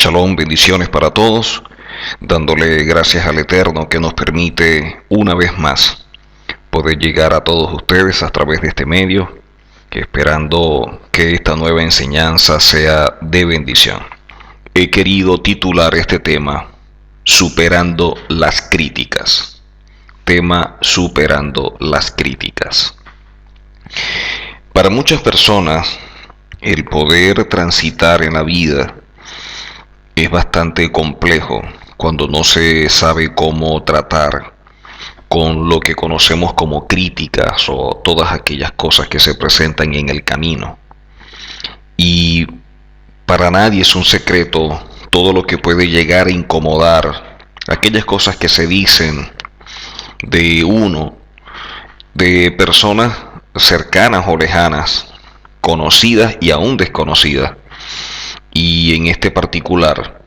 Shalom, bendiciones para todos, dándole gracias al Eterno que nos permite una vez más poder llegar a todos ustedes a través de este medio, que esperando que esta nueva enseñanza sea de bendición. He querido titular este tema Superando las críticas. Tema Superando las críticas. Para muchas personas, el poder transitar en la vida es bastante complejo cuando no se sabe cómo tratar con lo que conocemos como críticas o todas aquellas cosas que se presentan en el camino. Y para nadie es un secreto todo lo que puede llegar a incomodar, aquellas cosas que se dicen de uno, de personas cercanas o lejanas, conocidas y aún desconocidas. Y en este particular,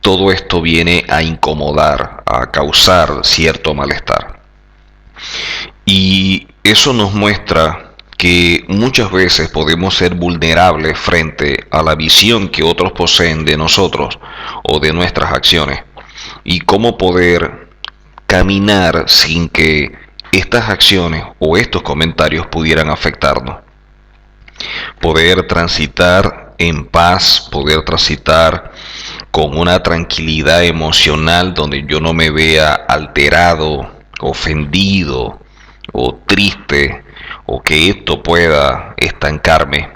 todo esto viene a incomodar, a causar cierto malestar. Y eso nos muestra que muchas veces podemos ser vulnerables frente a la visión que otros poseen de nosotros o de nuestras acciones. Y cómo poder caminar sin que estas acciones o estos comentarios pudieran afectarnos. Poder transitar en paz, poder transitar con una tranquilidad emocional donde yo no me vea alterado, ofendido o triste, o que esto pueda estancarme.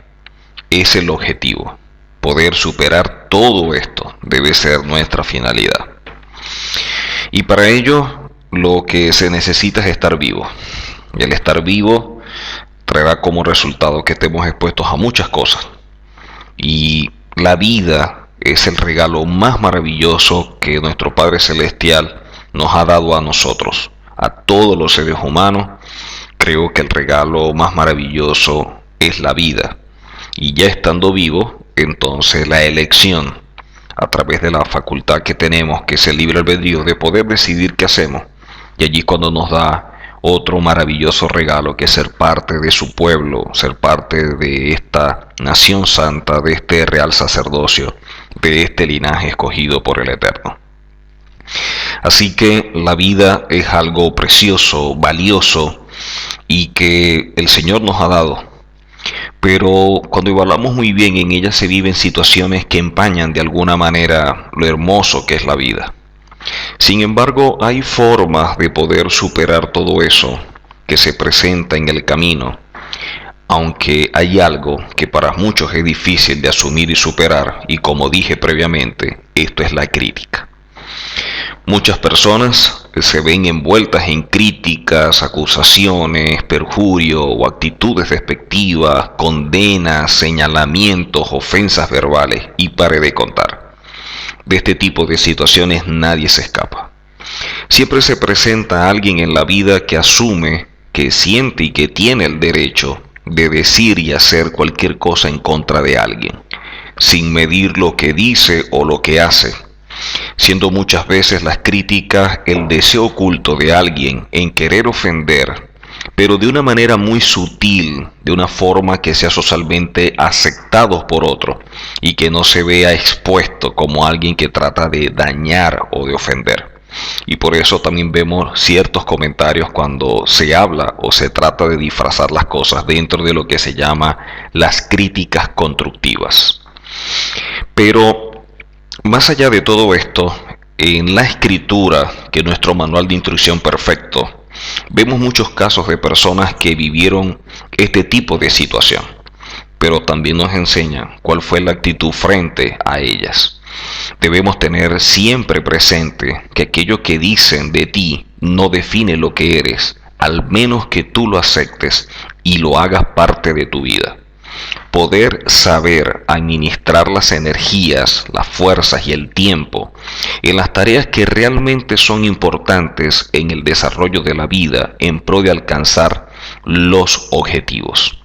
Es el objetivo. Poder superar todo esto debe ser nuestra finalidad. Y para ello lo que se necesita es estar vivo. Y el estar vivo traerá como resultado que estemos expuestos a muchas cosas. Y la vida es el regalo más maravilloso que nuestro Padre Celestial nos ha dado a nosotros, a todos los seres humanos. Creo que el regalo más maravilloso es la vida. Y ya estando vivo, entonces la elección, a través de la facultad que tenemos, que es el libre albedrío, de poder decidir qué hacemos. Y allí cuando nos da otro maravilloso regalo, que es ser parte de su pueblo, ser parte de esta nación santa, de este real sacerdocio, de este linaje escogido por el Eterno. Así que la vida es algo precioso, valioso, y que el Señor nos ha dado. Pero cuando evaluamos muy bien, en ella se viven situaciones que empañan de alguna manera lo hermoso que es la vida. Sin embargo, hay formas de poder superar todo eso que se presenta en el camino, aunque hay algo que para muchos es difícil de asumir y superar, y como dije previamente, esto es la crítica. Muchas personas se ven envueltas en críticas, acusaciones, perjurio o actitudes despectivas, condenas, señalamientos, ofensas verbales, y pare de contar. De este tipo de situaciones nadie se escapa. Siempre se presenta alguien en la vida que asume, que siente y que tiene el derecho de decir y hacer cualquier cosa en contra de alguien, sin medir lo que dice o lo que hace, siendo muchas veces las críticas el deseo oculto de alguien en querer ofender, pero de una manera muy sutil, de una forma que sea socialmente aceptado por otro y que no se vea expuesto como alguien que trata de dañar o de ofender. Y por eso también vemos ciertos comentarios cuando se habla o se trata de disfrazar las cosas dentro de lo que se llama las críticas constructivas. Pero más allá de todo esto, en la escritura, que es nuestro manual de instrucción perfecto, vemos muchos casos de personas que vivieron este tipo de situación, pero también nos enseña cuál fue la actitud frente a ellas. Debemos tener siempre presente que aquello que dicen de ti no define lo que eres, al menos que tú lo aceptes y lo hagas parte de tu vida. Poder saber administrar las energías, las fuerzas y el tiempo en las tareas que realmente son importantes en el desarrollo de la vida en pro de alcanzar los objetivos.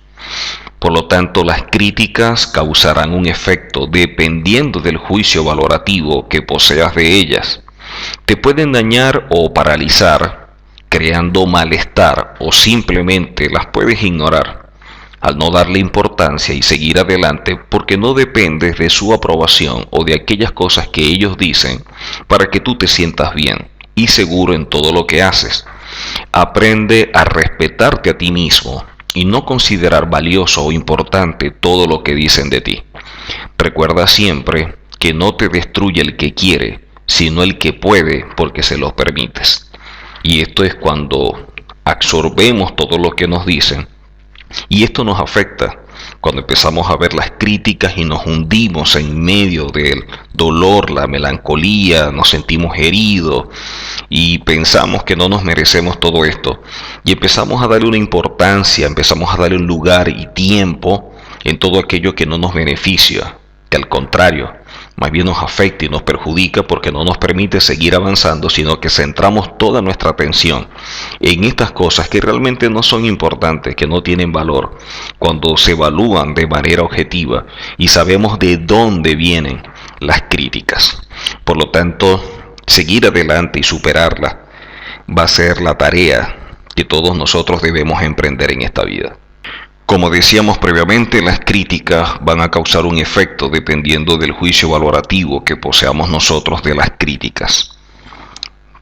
Por lo tanto, las críticas causarán un efecto dependiendo del juicio valorativo que poseas de ellas. Te pueden dañar o paralizar, creando malestar, o simplemente las puedes ignorar. al no darle importancia y seguir adelante porque no dependes de su aprobación o de aquellas cosas que ellos dicen para que tú te sientas bien y seguro en todo lo que haces. Aprende a respetarte a ti mismo y no considerar valioso o importante todo lo que dicen de ti. Recuerda siempre que no te destruye el que quiere, sino el que puede porque se lo permites. Y esto es cuando absorbemos todo lo que nos dicen y esto nos afecta cuando empezamos a ver las críticas y nos hundimos en medio del dolor, la melancolía, nos sentimos heridos y pensamos que no nos merecemos todo esto y empezamos a darle una importancia, empezamos a darle un lugar y tiempo en todo aquello que no nos beneficia, que al contrario, más bien nos afecta y nos perjudica porque no nos permite seguir avanzando, sino que centramos toda nuestra atención en estas cosas que realmente no son importantes, que no tienen valor, cuando se evalúan de manera objetiva y sabemos de dónde vienen las críticas. Por lo tanto, seguir adelante y superarlas va a ser la tarea que todos nosotros debemos emprender en esta vida. Como decíamos previamente, las críticas van a causar un efecto dependiendo del juicio valorativo que poseamos nosotros de las críticas.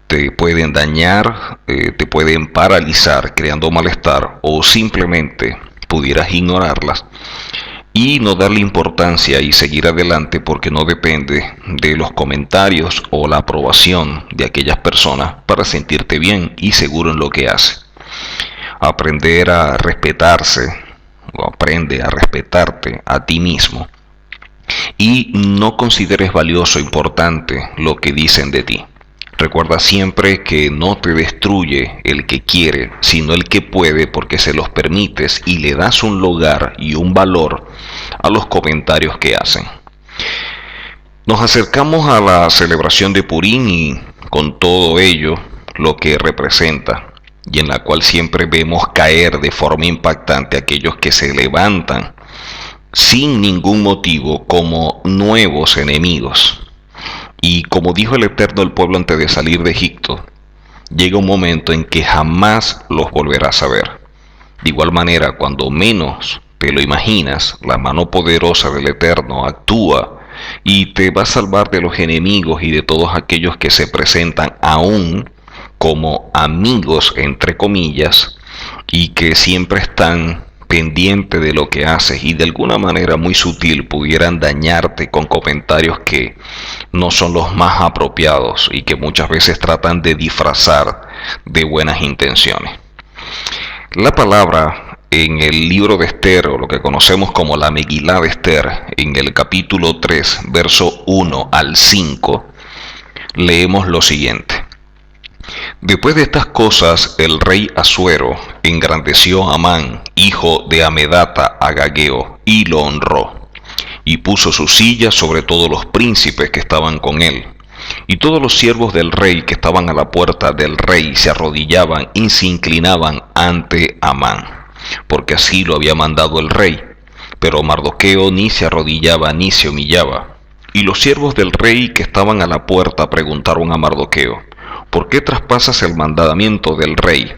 Te pueden dañar, te pueden paralizar creando malestar o simplemente pudieras ignorarlas y no darle importancia y seguir adelante porque no depende de los comentarios o la aprobación de aquellas personas para sentirte bien y seguro en lo que haces. Aprender a respetarse, o aprende a respetarte a ti mismo y no consideres valioso o importante lo que dicen de ti. Recuerda siempre que no te destruye el que quiere, sino el que puede porque se los permites y le das un lugar y un valor a los comentarios que hacen. Nos acercamos a la celebración de Purim y con todo ello lo que representa y en la cual siempre vemos caer de forma impactante a aquellos que se levantan sin ningún motivo como nuevos enemigos. Y como dijo el Eterno al pueblo antes de salir de Egipto, llega un momento en que jamás los volverás a ver. De igual manera, cuando menos te lo imaginas, la mano poderosa del Eterno actúa y te va a salvar de los enemigos y de todos aquellos que se presentan aún como amigos entre comillas y que siempre están pendientes de lo que haces y de alguna manera muy sutil pudieran dañarte con comentarios que no son los más apropiados y que muchas veces tratan de disfrazar de buenas intenciones. La palabra en el libro de Esther, o lo que conocemos como la Megilá de Esther, en el capítulo 3, verso 1 al 5, leemos lo siguiente. Después de estas cosas, el rey Asuero engrandeció a Amán, hijo de Amedata, Agageo, y lo honró, y puso su silla sobre todos los príncipes que estaban con él. Y todos los siervos del rey que estaban a la puerta del rey se arrodillaban y se inclinaban ante Amán, porque así lo había mandado el rey. Pero Mardoqueo ni se arrodillaba ni se humillaba. Y los siervos del rey que estaban a la puerta preguntaron a Mardoqueo: ¿por qué traspasas el mandamiento del rey?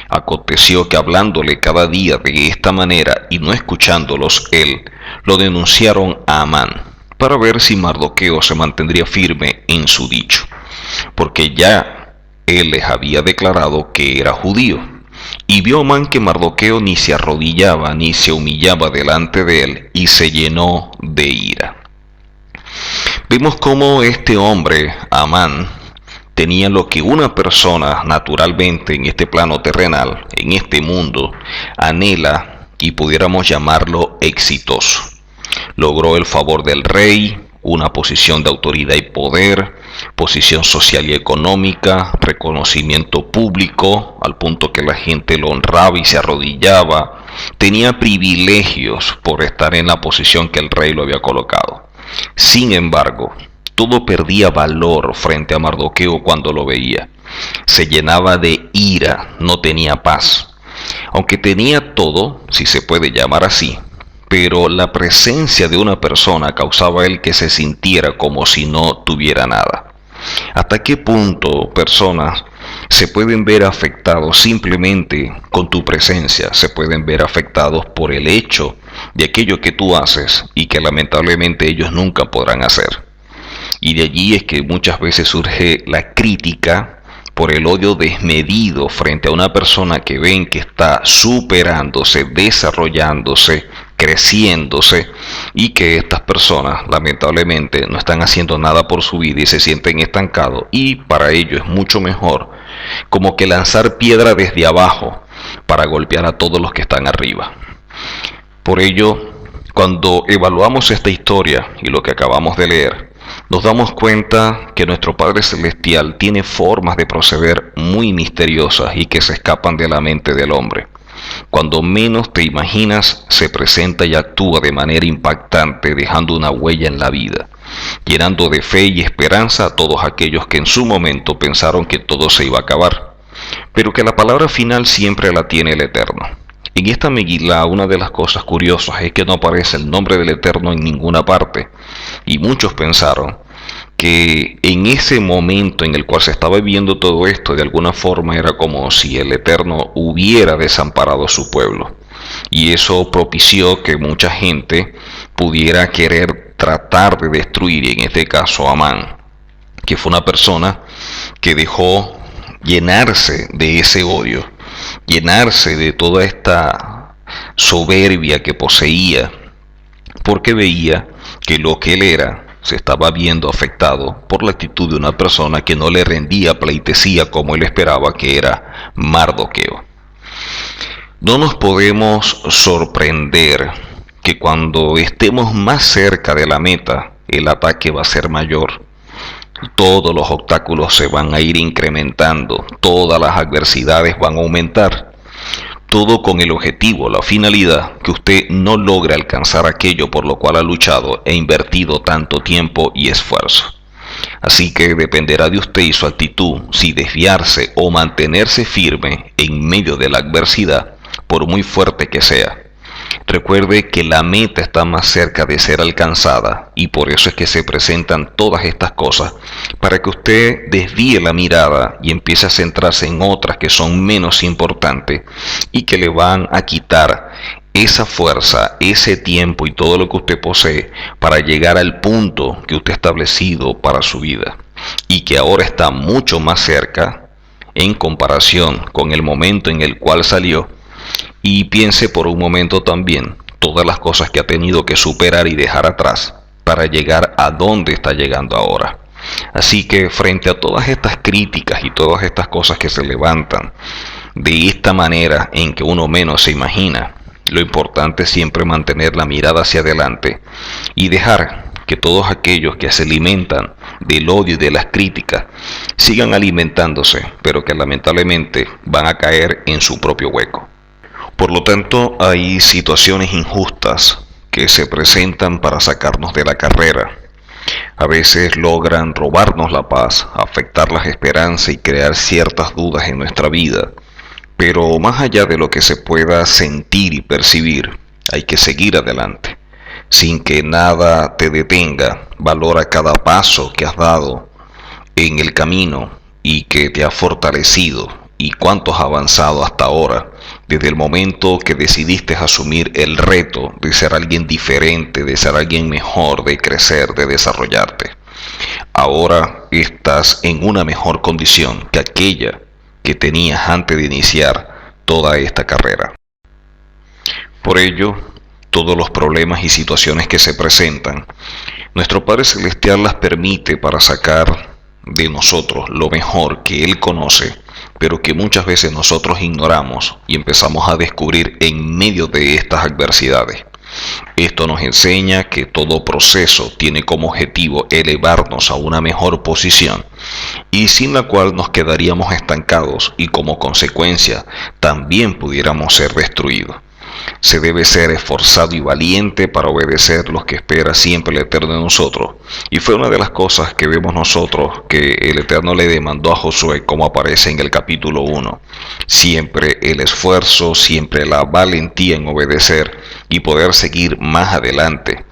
Aconteció que hablándole cada día de esta manera y no escuchándolos él, lo denunciaron a Amán, para ver si Mardoqueo se mantendría firme en su dicho, porque ya él les había declarado que era judío. Y vio Amán que Mardoqueo ni se arrodillaba ni se humillaba delante de él, y se llenó de ira. Vemos cómo este hombre, Amán, tenía lo que una persona naturalmente en este plano terrenal, en este mundo, anhela y pudiéramos llamarlo exitoso. Logró el favor del rey, una posición de autoridad y poder, posición social y económica, reconocimiento público, al punto que la gente lo honraba y se arrodillaba. Tenía privilegios por estar en la posición que el rey lo había colocado. Sin embargo, todo perdía valor frente a Mardoqueo cuando lo veía. Se llenaba de ira, no tenía paz. Aunque tenía todo, si se puede llamar así, pero la presencia de una persona causaba a él que se sintiera como si no tuviera nada. ¿Hasta qué punto personas se pueden ver afectados simplemente con tu presencia, se pueden ver afectados por el hecho de aquello que tú haces y que lamentablemente ellos nunca podrán hacer. Y de allí es que muchas veces surge la crítica por el odio desmedido frente a una persona que ven que está superándose, desarrollándose, creciéndose, y que estas personas lamentablemente no están haciendo nada por su vida y se sienten estancados, y para ello es mucho mejor como que lanzar piedra desde abajo para golpear a todos los que están arriba. Por ello, cuando evaluamos esta historia y lo que acabamos de leer, nos damos cuenta que nuestro Padre Celestial tiene formas de proceder muy misteriosas y que se escapan de la mente del hombre. Cuando menos te imaginas, se presenta y actúa de manera impactante, dejando una huella en la vida, llenando de fe y esperanza a todos aquellos que en su momento pensaron que todo se iba a acabar, pero que la palabra final siempre la tiene el Eterno. En esta Megilá, una de las cosas curiosas es que no aparece el nombre del Eterno en ninguna parte, y muchos pensaron que en ese momento en el cual se estaba viviendo todo esto, de alguna forma era como si el Eterno hubiera desamparado a su pueblo, y eso propició que mucha gente pudiera querer tratar de destruir, en este caso Amán, que fue una persona que dejó llenarse de ese odio, llenarse de toda esta soberbia que poseía, porque veía que lo que él era se estaba viendo afectado por la actitud de una persona que no le rendía pleitesía como él esperaba, que era Mardoqueo. No nos podemos sorprender que cuando estemos más cerca de la meta, el ataque va a ser mayor. Todos los obstáculos se van a ir incrementando, todas las adversidades van a aumentar. Todo con el objetivo, la finalidad, que usted no logre alcanzar aquello por lo cual ha luchado e invertido tanto tiempo y esfuerzo. Así que dependerá de usted y su actitud si desviarse o mantenerse firme en medio de la adversidad, por muy fuerte que sea. Recuerde que la meta está más cerca de ser alcanzada, y por eso es que se presentan todas estas cosas, para que usted desvíe la mirada y empiece a centrarse en otras que son menos importantes y que le van a quitar esa fuerza, ese tiempo y todo lo que usted posee para llegar al punto que usted ha establecido para su vida, y que ahora está mucho más cerca en comparación con el momento en el cual salió. Y piense por un momento también todas las cosas que ha tenido que superar y dejar atrás para llegar a donde está llegando ahora. Así que frente a todas estas críticas y todas estas cosas que se levantan de esta manera en que uno menos se imagina, lo importante es siempre mantener la mirada hacia adelante y dejar que todos aquellos que se alimentan del odio y de las críticas sigan alimentándose, pero que lamentablemente van a caer en su propio hueco. Por lo tanto, hay situaciones injustas que se presentan para sacarnos de la carrera. A veces logran robarnos la paz, afectar las esperanzas y crear ciertas dudas en nuestra vida. Pero más allá de lo que se pueda sentir y percibir, hay que seguir adelante. Sin que nada te detenga, valora cada paso que has dado en el camino y que te ha fortalecido, y cuánto has avanzado hasta ahora, desde el momento que decidiste asumir el reto de ser alguien diferente, de ser alguien mejor, de crecer, de desarrollarte. Ahora estás en una mejor condición que aquella que tenías antes de iniciar toda esta carrera. Por ello, todos los problemas y situaciones que se presentan, nuestro Padre Celestial las permite para sacar de nosotros lo mejor que Él conoce, pero que muchas veces nosotros ignoramos y empezamos a descubrir en medio de estas adversidades. Esto nos enseña que todo proceso tiene como objetivo elevarnos a una mejor posición, y sin la cual nos quedaríamos estancados y como consecuencia también pudiéramos ser destruidos. Se debe ser esforzado y valiente para obedecer lo que espera siempre el Eterno de nosotros. Y fue una de las cosas que vemos nosotros que el Eterno le demandó a Josué, como aparece en el capítulo 1. Siempre el esfuerzo, siempre la valentía en obedecer y poder seguir más adelante.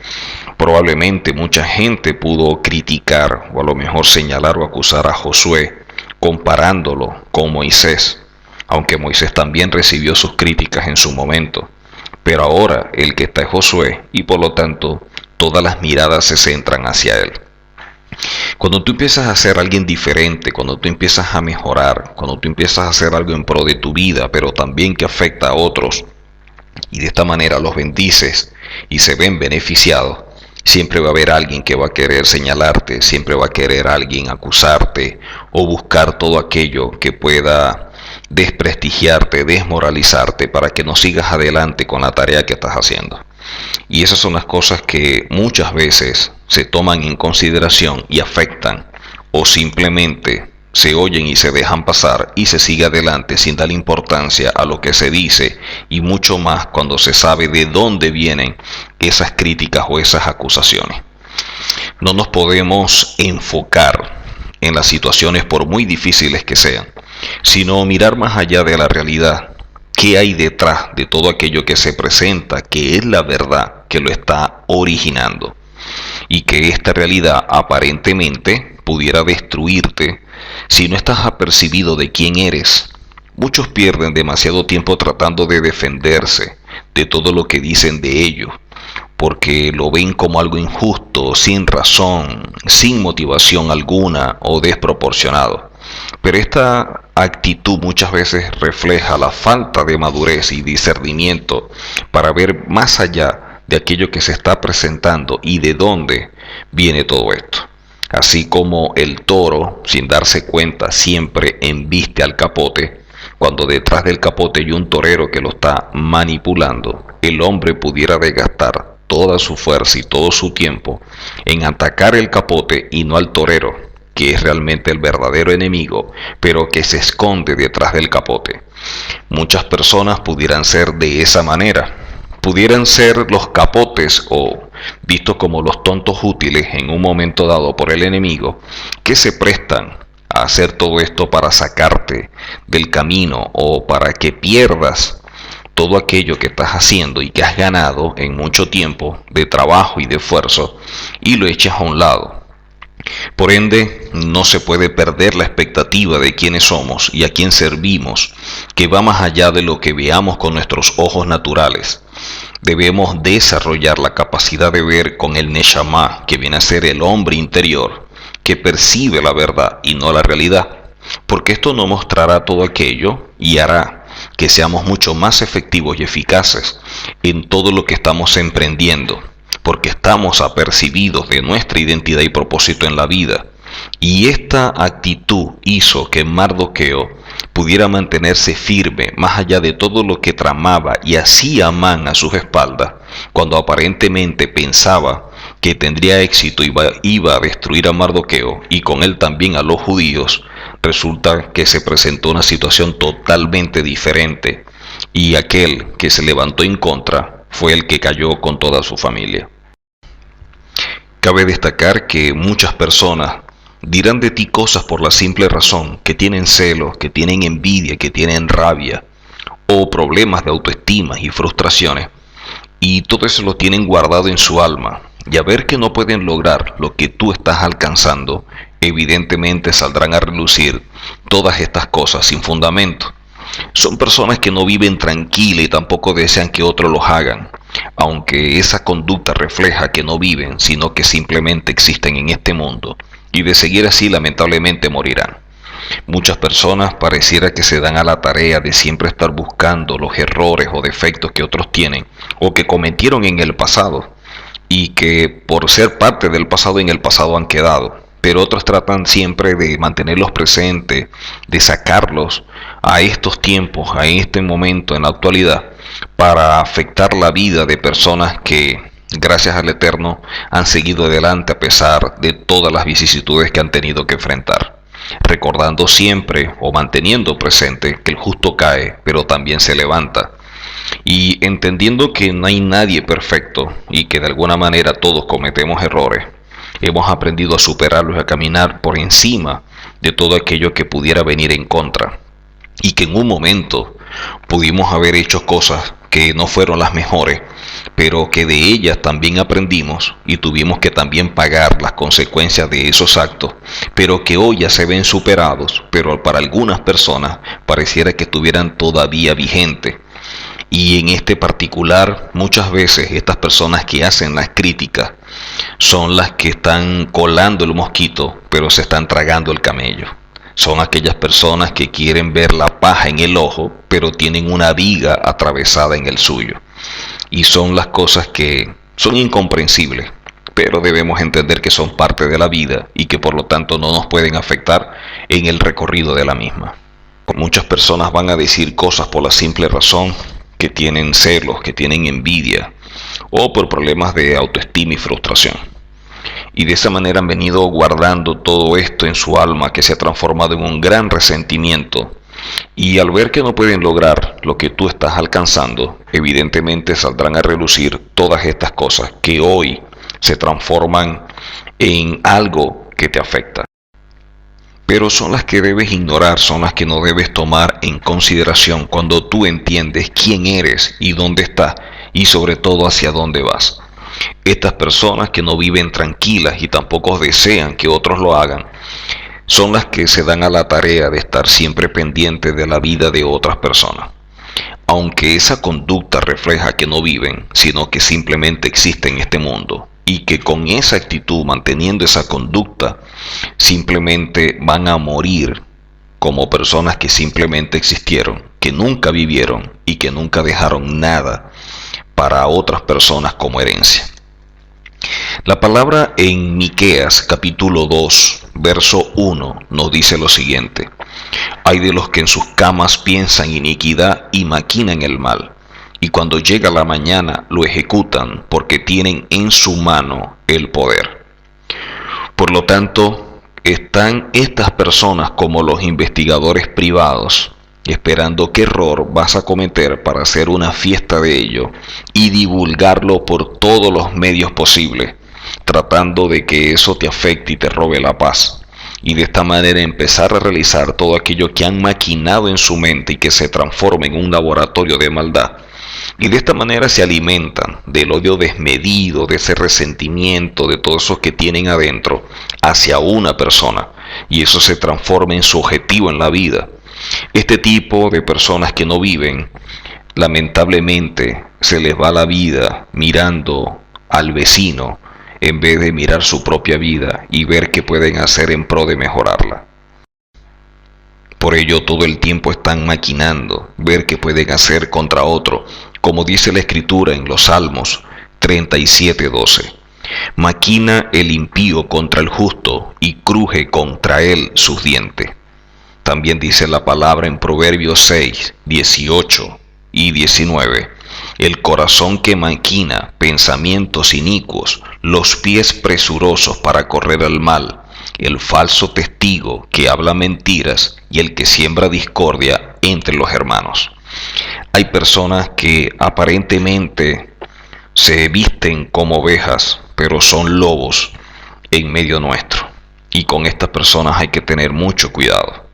Probablemente mucha gente pudo criticar o a lo mejor señalar o acusar a Josué comparándolo con Moisés, aunque Moisés también recibió sus críticas en su momento. Pero ahora el que está es Josué y por lo tanto todas las miradas se centran hacia él. Cuando tú empiezas a ser alguien diferente, cuando tú empiezas a mejorar, cuando tú empiezas a hacer algo en pro de tu vida, pero también que afecta a otros, y de esta manera los bendices y se ven beneficiados, siempre va a haber alguien que va a querer señalarte, siempre va a querer alguien acusarte o buscar todo aquello que pueda desprestigiarte, desmoralizarte para que no sigas adelante con la tarea que estás haciendo. Y esas son las cosas que muchas veces se toman en consideración y afectan, o simplemente se oyen y se dejan pasar y se sigue adelante sin dar importancia a lo que se dice, y mucho más cuando se sabe de dónde vienen esas críticas o esas acusaciones. No nos podemos enfocar en las situaciones por muy difíciles que sean, sino mirar más allá de la realidad. ¿Qué hay detrás de todo aquello que se presenta, que es la verdad que lo está originando? Y que esta realidad aparentemente pudiera destruirte si no estás apercibido de quién eres. Muchos pierden demasiado tiempo tratando de defenderse de todo lo que dicen de ellos, porque lo ven como algo injusto, sin razón, sin motivación alguna o desproporcionado. Pero esta actitud muchas veces refleja la falta de madurez y discernimiento para ver más allá de aquello que se está presentando y de dónde viene todo esto. Así como el toro, sin darse cuenta, siempre embiste al capote, cuando detrás del capote hay un torero que lo está manipulando, el hombre pudiera desgastar toda su fuerza y todo su tiempo en atacar el capote y no al torero, que es realmente el verdadero enemigo, pero que se esconde detrás del capote. Muchas personas pudieran ser de esa manera, pudieran ser los capotes o vistos como los tontos útiles en un momento dado por el enemigo, que se prestan a hacer todo esto para sacarte del camino o para que pierdas todo aquello que estás haciendo y que has ganado en mucho tiempo de trabajo y de esfuerzo y lo echas a un lado. Por ende, no se puede perder la expectativa de quiénes somos y a quién servimos, que va más allá de lo que veamos con nuestros ojos naturales. Debemos desarrollar la capacidad de ver con el Neshama, que viene a ser el hombre interior, que percibe la verdad y no la realidad, porque esto nos mostrará todo aquello y hará que seamos mucho más efectivos y eficaces en todo lo que estamos emprendiendo, porque estamos apercibidos de nuestra identidad y propósito en la vida. Y esta actitud hizo que Mardoqueo pudiera mantenerse firme más allá de todo lo que tramaba y hacía Amán a sus espaldas, cuando aparentemente pensaba que tendría éxito y iba a destruir a Mardoqueo y con él también a los judíos. Resulta que se presentó una situación totalmente diferente y aquel que se levantó en contra fue el que cayó con toda su familia. Cabe destacar que muchas personas dirán de ti cosas por la simple razón que tienen celos, que tienen envidia, que tienen rabia o problemas de autoestima y frustraciones, y todo eso lo tienen guardado en su alma, y a ver que no pueden lograr lo que tú estás alcanzando, evidentemente saldrán a relucir todas estas cosas sin fundamento. Son personas que no viven tranquilas y tampoco desean que otros los hagan, aunque esa conducta refleja que no viven, sino que simplemente existen en este mundo, y de seguir así lamentablemente morirán. Muchas personas pareciera que se dan a la tarea de siempre estar buscando los errores o defectos que otros tienen o que cometieron en el pasado, y que por ser parte del pasado en el pasado han quedado. Pero otros tratan siempre de mantenerlos presentes, de sacarlos a estos tiempos, a este momento, en la actualidad, para afectar la vida de personas que, gracias al Eterno, han seguido adelante a pesar de todas las vicisitudes que han tenido que enfrentar, recordando siempre o manteniendo presente que el justo cae, pero también se levanta, y entendiendo que no hay nadie perfecto y que de alguna manera todos cometemos errores. Hemos aprendido a superarlos y a caminar por encima de todo aquello que pudiera venir en contra, y que en un momento pudimos haber hecho cosas que no fueron las mejores, pero que de ellas también aprendimos y tuvimos que también pagar las consecuencias de esos actos, pero que hoy ya se ven superados, pero para algunas personas pareciera que estuvieran todavía vigentes. Y en este particular, muchas veces estas personas que hacen las críticas son las que están colando el mosquito, pero se están tragando el camello. Son aquellas personas que quieren ver la paja en el ojo, pero tienen una viga atravesada en el suyo. Y son las cosas que son incomprensibles, pero debemos entender que son parte de la vida y que por lo tanto no nos pueden afectar en el recorrido de la misma. Muchas personas van a decir cosas por la simple razón que tienen celos, que tienen envidia o por problemas de autoestima y frustración. Y de esa manera han venido guardando todo esto en su alma, que se ha transformado en un gran resentimiento. Y al ver que no pueden lograr lo que tú estás alcanzando, evidentemente saldrán a relucir todas estas cosas que hoy se transforman en algo que te afecta. Pero son las que debes ignorar, son las que no debes tomar en consideración cuando tú entiendes quién eres y dónde estás y sobre todo hacia dónde vas. Estas personas que no viven tranquilas y tampoco desean que otros lo hagan, son las que se dan a la tarea de estar siempre pendientes de la vida de otras personas. Aunque esa conducta refleja que no viven, sino que simplemente existen en este mundo, y que con esa actitud, manteniendo esa conducta, simplemente van a morir como personas que simplemente existieron, que nunca vivieron y que nunca dejaron nada para otras personas como herencia. La palabra en Miqueas capítulo 2, verso 1 nos dice lo siguiente: hay de los que en sus camas piensan iniquidad y maquinan el mal, y cuando llega la mañana lo ejecutan porque tienen en su mano el poder. Por lo tanto, están estas personas como los investigadores privados, esperando qué error vas a cometer para hacer una fiesta de ello y divulgarlo por todos los medios posibles, tratando de que eso te afecte y te robe la paz. Y de esta manera empezar a realizar todo aquello que han maquinado en su mente y que se transforma en un laboratorio de maldad. Y de esta manera se alimentan del odio desmedido, de ese resentimiento, de todo eso que tienen adentro hacia una persona. Y eso se transforma en su objetivo en la vida. Este tipo de personas que no viven, lamentablemente se les va la vida mirando al vecino en vez de mirar su propia vida y ver qué pueden hacer en pro de mejorarla. Por ello todo el tiempo están maquinando, ver qué pueden hacer contra otro, como dice la Escritura en los Salmos 37:12. Maquina el impío contra el justo y cruje contra él sus dientes. También dice la palabra en Proverbios 6, 18 y 19. El corazón que maquina pensamientos inicuos, los pies presurosos para correr al mal, el falso testigo que habla mentiras y el que siembra discordia entre los hermanos. Hay personas que aparentemente se visten como ovejas, pero son lobos en medio nuestro. Y con estas personas hay que tener mucho cuidado.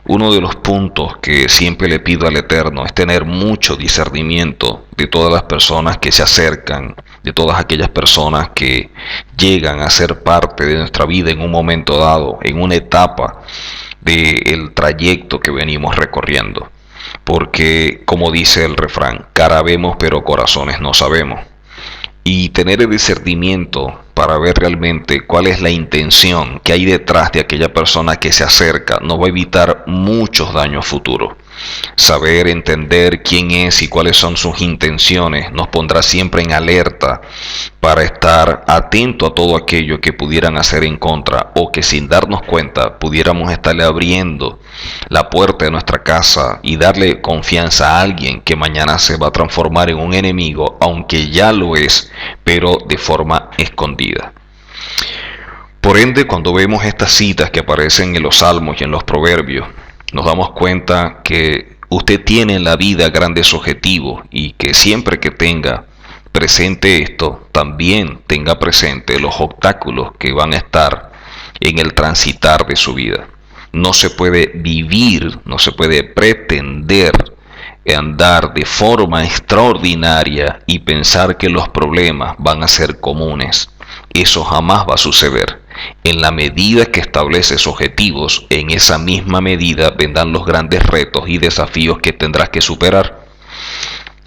Uno de los puntos que siempre le pido al Eterno es tener mucho discernimiento de todas las personas que se acercan, de todas aquellas personas que llegan a ser parte de nuestra vida en un momento dado, en una etapa del trayecto que venimos recorriendo. Porque, como dice el refrán, cara vemos pero corazones no sabemos. Y tener el discernimiento para ver realmente cuál es la intención que hay detrás de aquella persona que se acerca nos va a evitar muchos daños futuros. Saber entender quién es y cuáles son sus intenciones nos pondrá siempre en alerta para estar atento a todo aquello que pudieran hacer en contra o que sin darnos cuenta pudiéramos estarle abriendo la puerta de nuestra casa y darle confianza a alguien que mañana se va a transformar en un enemigo, aunque ya lo es, pero de forma escondida. Por ende, cuando vemos estas citas que aparecen en los Salmos y en los Proverbios, nos damos cuenta que usted tiene en la vida grandes objetivos y que siempre que tenga presente esto, también tenga presente los obstáculos que van a estar en el transitar de su vida. No se puede vivir, no se puede pretender andar de forma extraordinaria y pensar que los problemas van a ser comunes. Eso jamás va a suceder. En la medida que estableces objetivos, en esa misma medida vendrán los grandes retos y desafíos que tendrás que superar.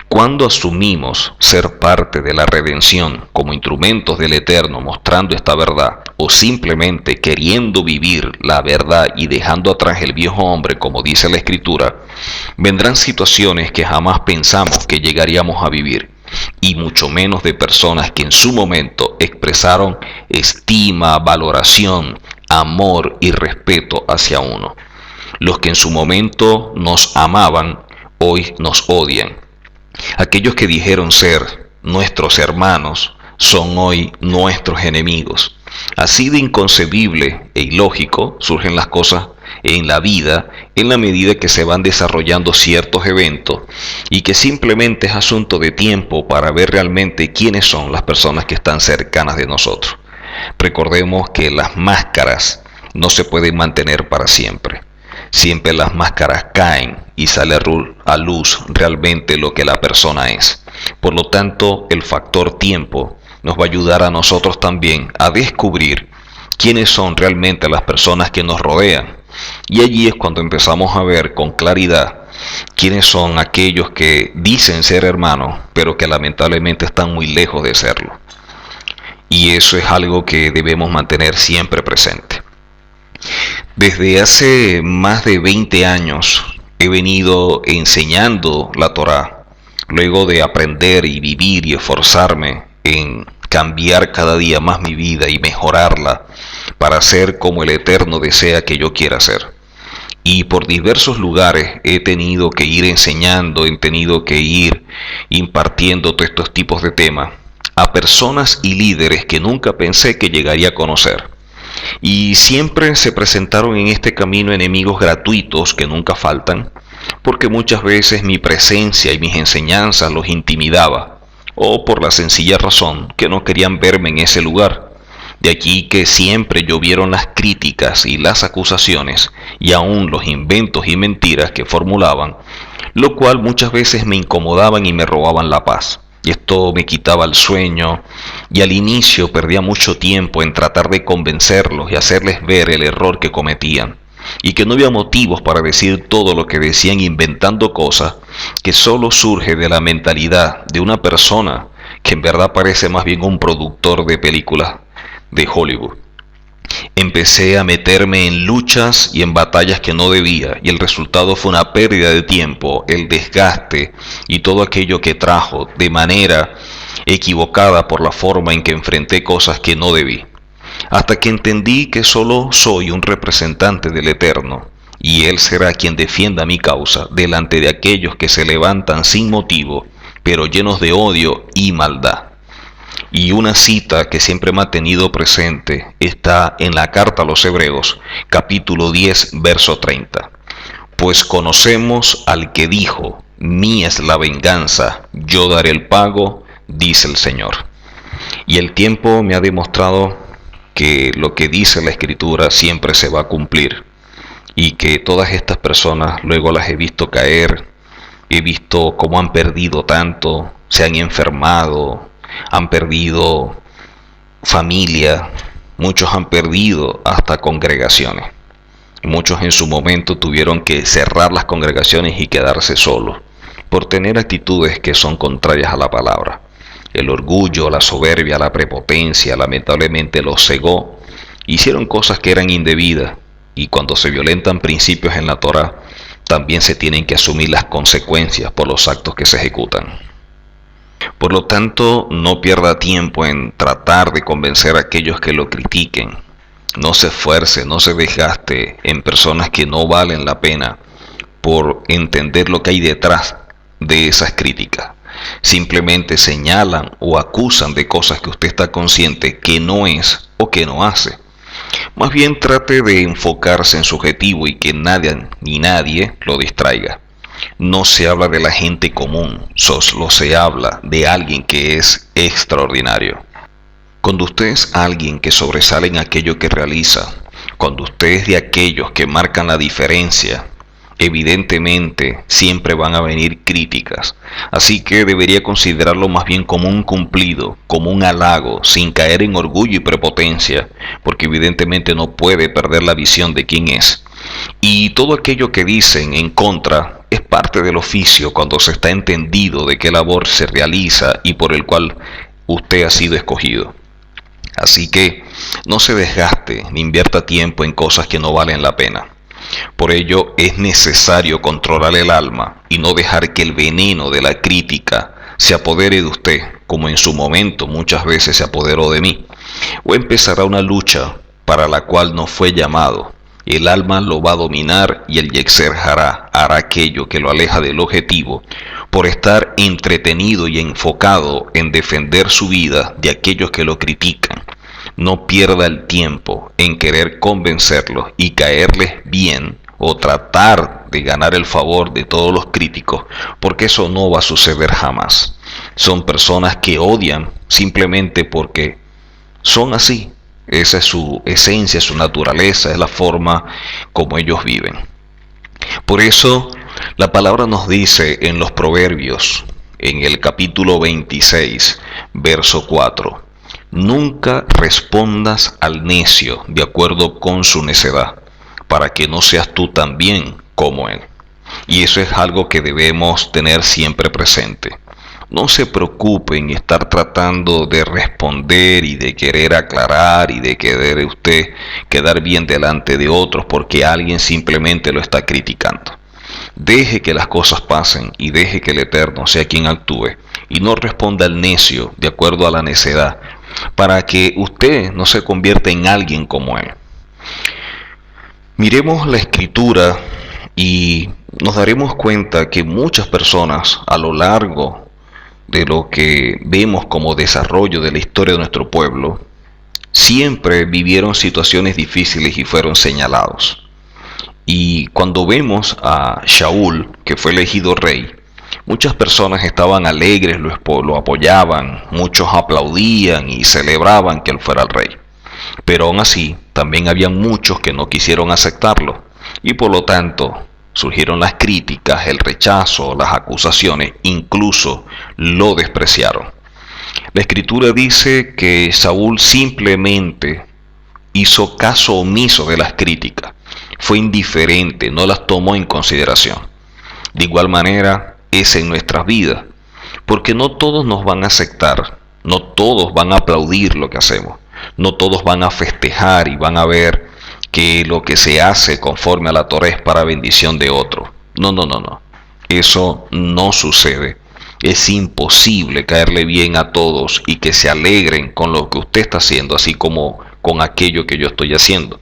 Cuando asumimos ser parte de la redención como instrumentos del Eterno mostrando esta verdad, o simplemente queriendo vivir la verdad y dejando atrás el viejo hombre, como dice la Escritura, vendrán situaciones que jamás pensamos que llegaríamos a vivir, y mucho menos de personas que en su momento expresaron estima, valoración, amor y respeto hacia uno. Los que en su momento nos amaban, hoy nos odian. Aquellos que dijeron ser nuestros hermanos son hoy nuestros enemigos. Así de inconcebible e ilógico surgen las cosas en la vida en la medida que se van desarrollando ciertos eventos y que simplemente es asunto de tiempo para ver realmente quiénes son las personas que están cercanas de nosotros. Recordemos que las máscaras no se pueden mantener para siempre. Siempre las máscaras caen y sale a luz realmente lo que la persona es. Por lo tanto, el factor tiempo nos va a ayudar a nosotros también a descubrir quiénes son realmente las personas que nos rodean. Y allí es cuando empezamos a ver con claridad quiénes son aquellos que dicen ser hermanos, pero que lamentablemente están muy lejos de serlo. Y eso es algo que debemos mantener siempre presente. Desde hace más de 20 años he venido enseñando la Torá, luego de aprender y vivir y esforzarme en cambiar cada día más mi vida y mejorarla para ser como el Eterno desea que yo quiera ser. Y por diversos lugares he tenido que ir enseñando, he tenido que ir impartiendo todos estos tipos de temas a personas y líderes que nunca pensé que llegaría a conocer. Y siempre se presentaron en este camino enemigos gratuitos que nunca faltan, porque muchas veces mi presencia y mis enseñanzas los intimidaba, o por la sencilla razón que no querían verme en ese lugar. De aquí que siempre llovieron las críticas y las acusaciones, y aún los inventos y mentiras que formulaban, lo cual muchas veces me incomodaban y me robaban la paz. Y esto me quitaba el sueño, y al inicio perdía mucho tiempo en tratar de convencerlos y hacerles ver el error que cometían, y que no había motivos para decir todo lo que decían inventando cosas que solo surge de la mentalidad de una persona que en verdad parece más bien un productor de películas de Hollywood. Empecé a meterme en luchas y en batallas que no debía, y el resultado fue una pérdida de tiempo, el desgaste y todo aquello que trajo de manera equivocada por la forma en que enfrenté cosas que no debí. Hasta que entendí que solo soy un representante del Eterno, y Él será quien defienda mi causa delante de aquellos que se levantan sin motivo, pero llenos de odio y maldad. Y una cita que siempre me ha tenido presente está en la carta a los Hebreos, capítulo 10, verso 30. Pues conocemos al que dijo, mía es la venganza, yo daré el pago, dice el Señor. Y el tiempo me ha demostrado que lo que dice la Escritura siempre se va a cumplir, y que todas estas personas luego las he visto caer, he visto cómo han perdido tanto, se han enfermado, han perdido familia, muchos han perdido hasta congregaciones. Muchos en su momento tuvieron que cerrar las congregaciones y quedarse solos por tener actitudes que son contrarias a la palabra. El orgullo, la soberbia, la prepotencia, lamentablemente los cegó. Hicieron cosas que eran indebidas, y cuando se violentan principios en la Torá, también se tienen que asumir las consecuencias por los actos que se ejecutan. Por lo tanto, no pierda tiempo en tratar de convencer a aquellos que lo critiquen. No se esfuerce, no se desgaste en personas que no valen la pena por entender lo que hay detrás de esas críticas. Simplemente señalan o acusan de cosas que usted está consciente que no es o que no hace. Más bien trate de enfocarse en su objetivo y que nadie ni nadie lo distraiga. No se habla de la gente común, solo se habla de alguien que es extraordinario. Cuando usted es alguien que sobresale en aquello que realiza, cuando usted es de aquellos que marcan la diferencia, evidentemente siempre van a venir críticas, así que debería considerarlo más bien como un cumplido, como un halago, sin caer en orgullo y prepotencia, porque evidentemente no puede perder la visión de quién es. Y todo aquello que dicen en contra es parte del oficio cuando se está entendido de qué labor se realiza y por el cual usted ha sido escogido. Así que no se desgaste ni invierta tiempo en cosas que no valen la pena. Por ello es necesario controlar el alma y no dejar que el veneno de la crítica se apodere de usted, como en su momento muchas veces se apoderó de mí. O empezará una lucha para la cual no fue llamado. El alma lo va a dominar y el Yetzer Hará hará aquello que lo aleja del objetivo por estar entretenido y enfocado en defender su vida de aquellos que lo critican. No pierda el tiempo en querer convencerlos y caerles bien o tratar de ganar el favor de todos los críticos, porque eso no va a suceder jamás. Son personas que odian simplemente porque son así. Esa es su esencia, su naturaleza, es la forma como ellos viven. Por eso la palabra nos dice en los Proverbios, en el capítulo 26, verso 4, nunca respondas al necio de acuerdo con su necedad, para que no seas tú también como él. Y eso es algo que debemos tener siempre presente. No se preocupe en estar tratando de responder y de querer aclarar y de querer usted quedar bien delante de otros porque alguien simplemente lo está criticando. Deje que las cosas pasen y deje que el Eterno sea quien actúe y no responda al necio de acuerdo a la necedad, para que usted no se convierta en alguien como él. Miremos la escritura y nos daremos cuenta que muchas personas a lo largo de lo que vemos como desarrollo de la historia de nuestro pueblo, siempre vivieron situaciones difíciles y fueron señalados. Y cuando vemos a Shaul, que fue elegido rey, muchas personas estaban alegres, lo apoyaban, muchos aplaudían y celebraban que él fuera el rey. Pero aún así, también habían muchos que no quisieron aceptarlo, y por lo tanto surgieron las críticas, el rechazo, las acusaciones, incluso lo despreciaron. La escritura dice que Saúl simplemente hizo caso omiso de las críticas, fue indiferente, no las tomó en consideración. De igual manera es en nuestras vidas, porque no todos nos van a aceptar, no todos van a aplaudir lo que hacemos, no todos van a festejar y van a ver que lo que se hace conforme a la Torá es para bendición de otro. No. Eso no sucede. Es imposible caerle bien a todos y que se alegren con lo que usted está haciendo, así como con aquello que yo estoy haciendo.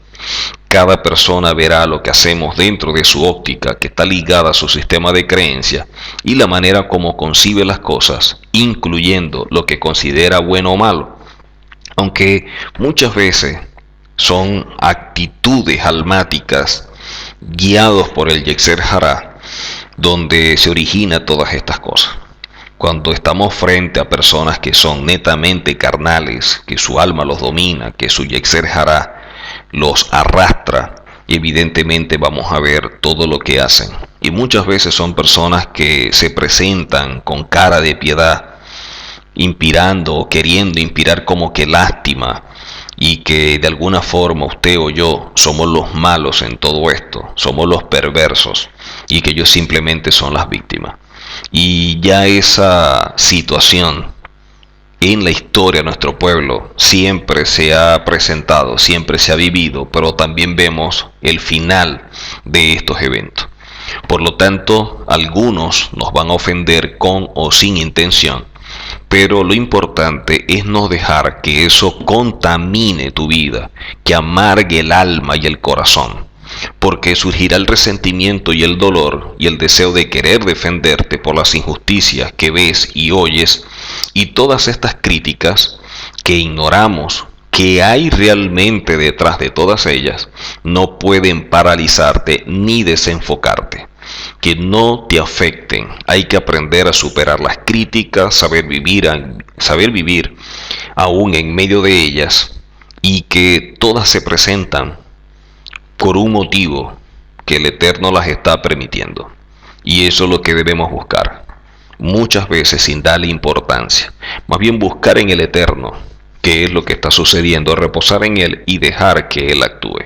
Cada persona verá lo que hacemos dentro de su óptica, que está ligada a su sistema de creencia y la manera como concibe las cosas, incluyendo lo que considera bueno o malo. Aunque muchas veces son actitudes almáticas guiados por el Yetzer Hará donde se origina todas estas cosas. Cuando estamos frente a personas que son netamente carnales, que su alma los domina, que su Yetzer Hará los arrastra, evidentemente vamos a ver todo lo que hacen. Y muchas veces son personas que se presentan con cara de piedad, inspirando o queriendo inspirar como que lástima, y que de alguna forma usted o yo somos los malos en todo esto, somos los perversos, y que ellos simplemente son las víctimas. Y ya esa situación en la historia de nuestro pueblo siempre se ha presentado, siempre se ha vivido, pero también vemos el final de estos eventos. Por lo tanto, algunos nos van a ofender con o sin intención, pero lo importante es no dejar que eso contamine tu vida, que amargue el alma y el corazón, porque surgirá el resentimiento y el dolor y el deseo de querer defenderte por las injusticias que ves y oyes, y todas estas críticas que ignoramos que hay realmente detrás de todas ellas no pueden paralizarte ni desenfocarte. Que no te afecten. Hay que aprender a superar las críticas, saber vivir aún en medio de ellas, y que todas se presentan por un motivo, que el Eterno las está permitiendo. Y eso es lo que debemos buscar. Muchas veces sin darle importancia. Más bien buscar en el Eterno qué es lo que está sucediendo, reposar en Él y dejar que Él actúe.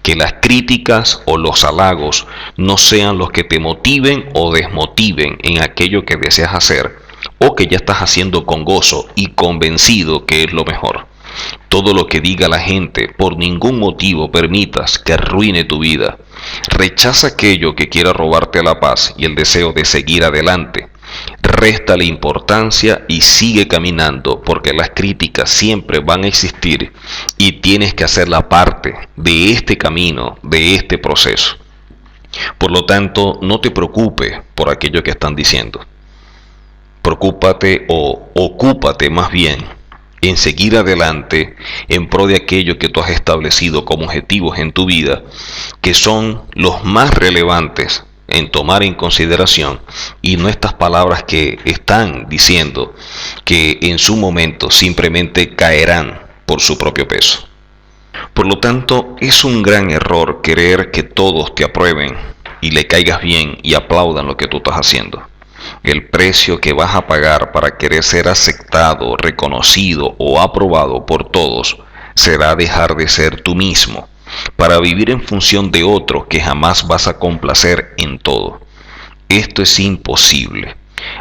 Que las críticas o los halagos no sean los que te motiven o desmotiven en aquello que deseas hacer o que ya estás haciendo con gozo y convencido que es lo mejor. Todo lo que diga la gente, por ningún motivo permitas que arruine tu vida. Rechaza aquello que quiera robarte la paz y el deseo de seguir adelante. Réstale importancia y sigue caminando, porque las críticas siempre van a existir y tienes que hacerla parte de este camino, de este proceso. Por lo tanto, no te preocupes por aquello que están diciendo. Preocúpate o ocúpate más bien en seguir adelante en pro de aquello que tú has establecido como objetivos en tu vida, que son los más relevantes en tomar en consideración, y no estas palabras que están diciendo que en su momento simplemente caerán por su propio peso. Por lo tanto, es un gran error querer que todos te aprueben y le caigas bien y aplaudan lo que tú estás haciendo. El precio que vas a pagar para querer ser aceptado, reconocido o aprobado por todos será dejar de ser tú mismo, para vivir en función de otro que jamás vas a complacer en todo. Esto es imposible.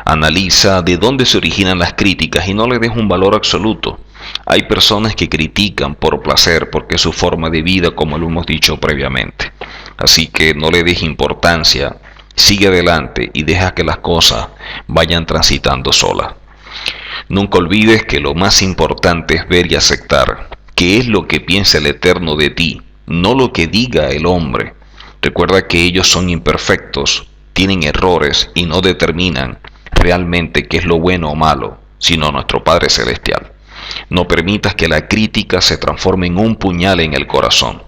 Analiza de dónde se originan las críticas y no le des un valor absoluto. Hay personas que critican por placer porque es su forma de vida, como lo hemos dicho previamente. Así que no le des importancia, sigue adelante y deja que las cosas vayan transitando solas. Nunca olvides que lo más importante es ver y aceptar qué es lo que piensa el Eterno de ti, no lo que diga el hombre. Recuerda que ellos son imperfectos, tienen errores y no determinan realmente qué es lo bueno o malo, sino nuestro Padre Celestial. No permitas que la crítica se transforme en un puñal en el corazón,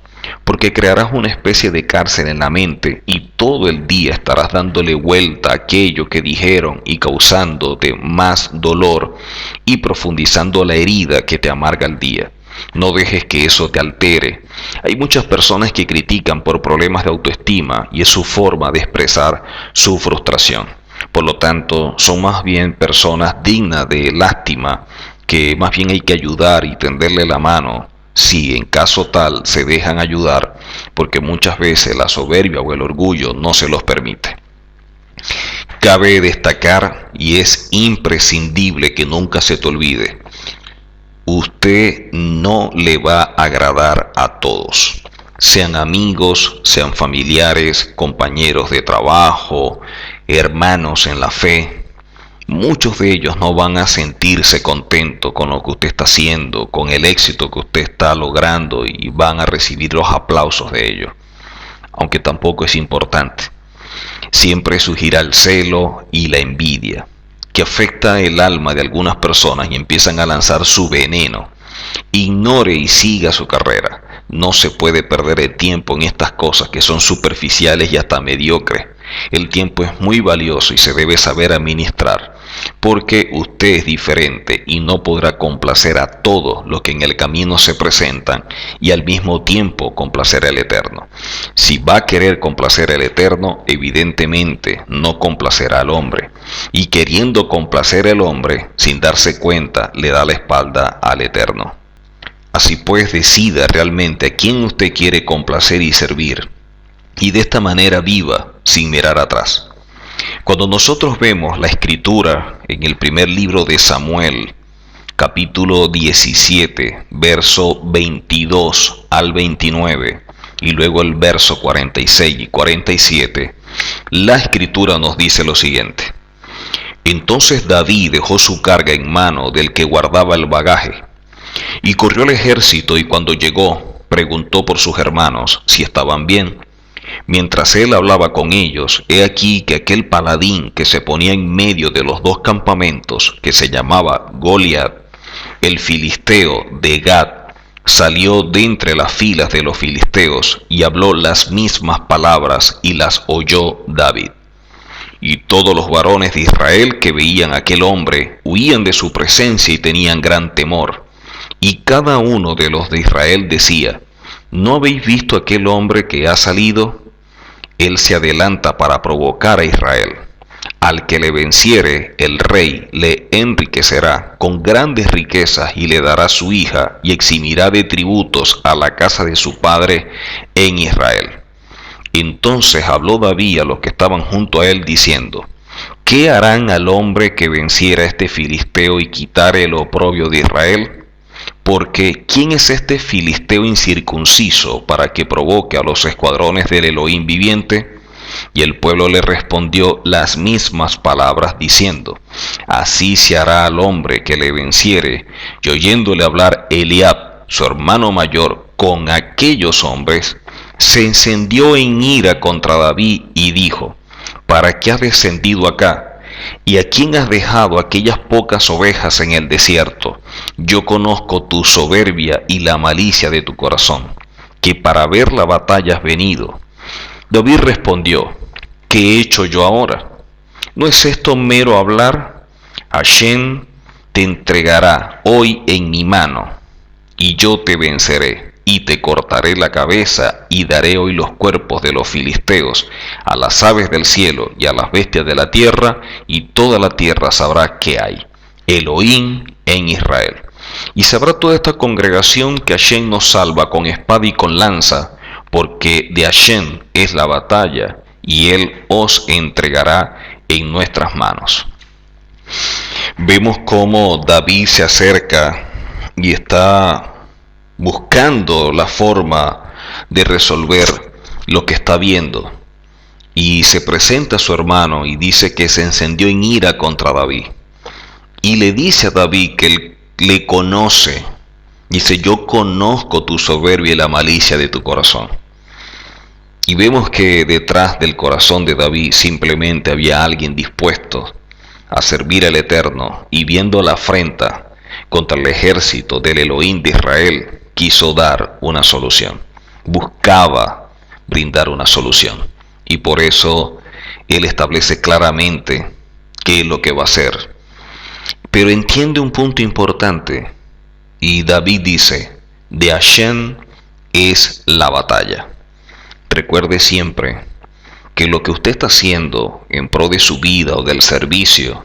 porque crearás una especie de cárcel en la mente y todo el día estarás dándole vuelta a aquello que dijeron y causándote más dolor y profundizando la herida que te amarga el día. No dejes que eso te altere. Hay muchas personas que critican por problemas de autoestima y es su forma de expresar su frustración. Por lo tanto, son más bien personas dignas de lástima, que más bien hay que ayudar y tenderle la mano si en caso tal se dejan ayudar, porque muchas veces la soberbia o el orgullo no se los permite. Cabe destacar y es imprescindible que nunca se te olvide: usted no le va a agradar a todos, sean amigos, sean familiares, compañeros de trabajo, hermanos en la fe. Muchos de ellos no van a sentirse contentos con lo que usted está haciendo, con el éxito que usted está logrando, y van a recibir los aplausos de ellos, aunque tampoco es importante. Siempre surgirá el celo y la envidia, que afecta el alma de algunas personas y empiezan a lanzar su veneno. Ignore y siga su carrera. No se puede perder el tiempo en estas cosas que son superficiales y hasta mediocres. El tiempo es muy valioso y se debe saber administrar, porque usted es diferente y no podrá complacer a todos los que en el camino se presentan y al mismo tiempo complacer al Eterno. Si va a querer complacer al Eterno, evidentemente no complacerá al hombre, y queriendo complacer al hombre, sin darse cuenta, le da la espalda al Eterno. Así pues, decida realmente a quién usted quiere complacer y servir, y de esta manera viva sin mirar atrás. Cuando nosotros vemos la escritura en el primer libro de Samuel, capítulo 17, verso 22 al 29, y luego el verso 46 y 47, la escritura nos dice lo siguiente: Entonces David dejó su carga en mano del que guardaba el bagaje, y corrió al ejército, y cuando llegó, preguntó por sus hermanos si estaban bien. Mientras él hablaba con ellos, he aquí que aquel paladín que se ponía en medio de los dos campamentos, que se llamaba Goliat, el filisteo de Gat, salió de entre las filas de los filisteos y habló las mismas palabras, y las oyó David. Y todos los varones de Israel que veían a aquel hombre huían de su presencia y tenían gran temor. Y cada uno de los de Israel decía: ¿No habéis visto aquel hombre que ha salido? él se adelanta para provocar a Israel. Al que le venciere, el rey le enriquecerá con grandes riquezas y le dará su hija y eximirá de tributos a la casa de su padre en Israel. Entonces habló David a los que estaban junto a él diciendo: ¿qué harán al hombre que venciera a este filisteo y quitare el oprobio de Israel? Porque ¿quién es este filisteo incircunciso para que provoque a los escuadrones del Elohim viviente? Y el pueblo le respondió las mismas palabras diciendo: así se hará al hombre que le venciere. Y oyéndole hablar Eliab, su hermano mayor, con aquellos hombres, se encendió en ira contra David y dijo: ¿para qué has descendido acá? ¿Y a quién has dejado aquellas pocas ovejas en el desierto? Yo conozco tu soberbia y la malicia de tu corazón, que para ver la batalla has venido. David respondió: ¿qué he hecho yo ahora? ¿No es esto mero hablar? Hashem te entregará hoy en mi mano, y yo te venceré, y te cortaré la cabeza, y daré hoy los cuerpos de los filisteos a las aves del cielo y a las bestias de la tierra, y toda la tierra sabrá que hay Elohim en Israel. Y sabrá toda esta congregación que Hashem nos salva con espada y con lanza, porque de Hashem es la batalla, y él os entregará en nuestras manos. Vemos cómo David se acerca y está buscando la forma de resolver lo que está viendo, y se presenta a su hermano y dice que se encendió en ira contra David, y le dice a David que él le conoce. Dice: yo conozco tu soberbia y la malicia de tu corazón. Y vemos que detrás del corazón de David simplemente había alguien dispuesto a servir al Eterno, y viendo la afrenta contra el ejército del Elohim de Israel, quiso dar una solución. Buscaba brindar una solución. Y por eso él establece claramente qué es lo que va a hacer. Pero entiende un punto importante. Y David dice: de Hashem es la batalla. Recuerde siempre que lo que usted está haciendo en pro de su vida o del servicio,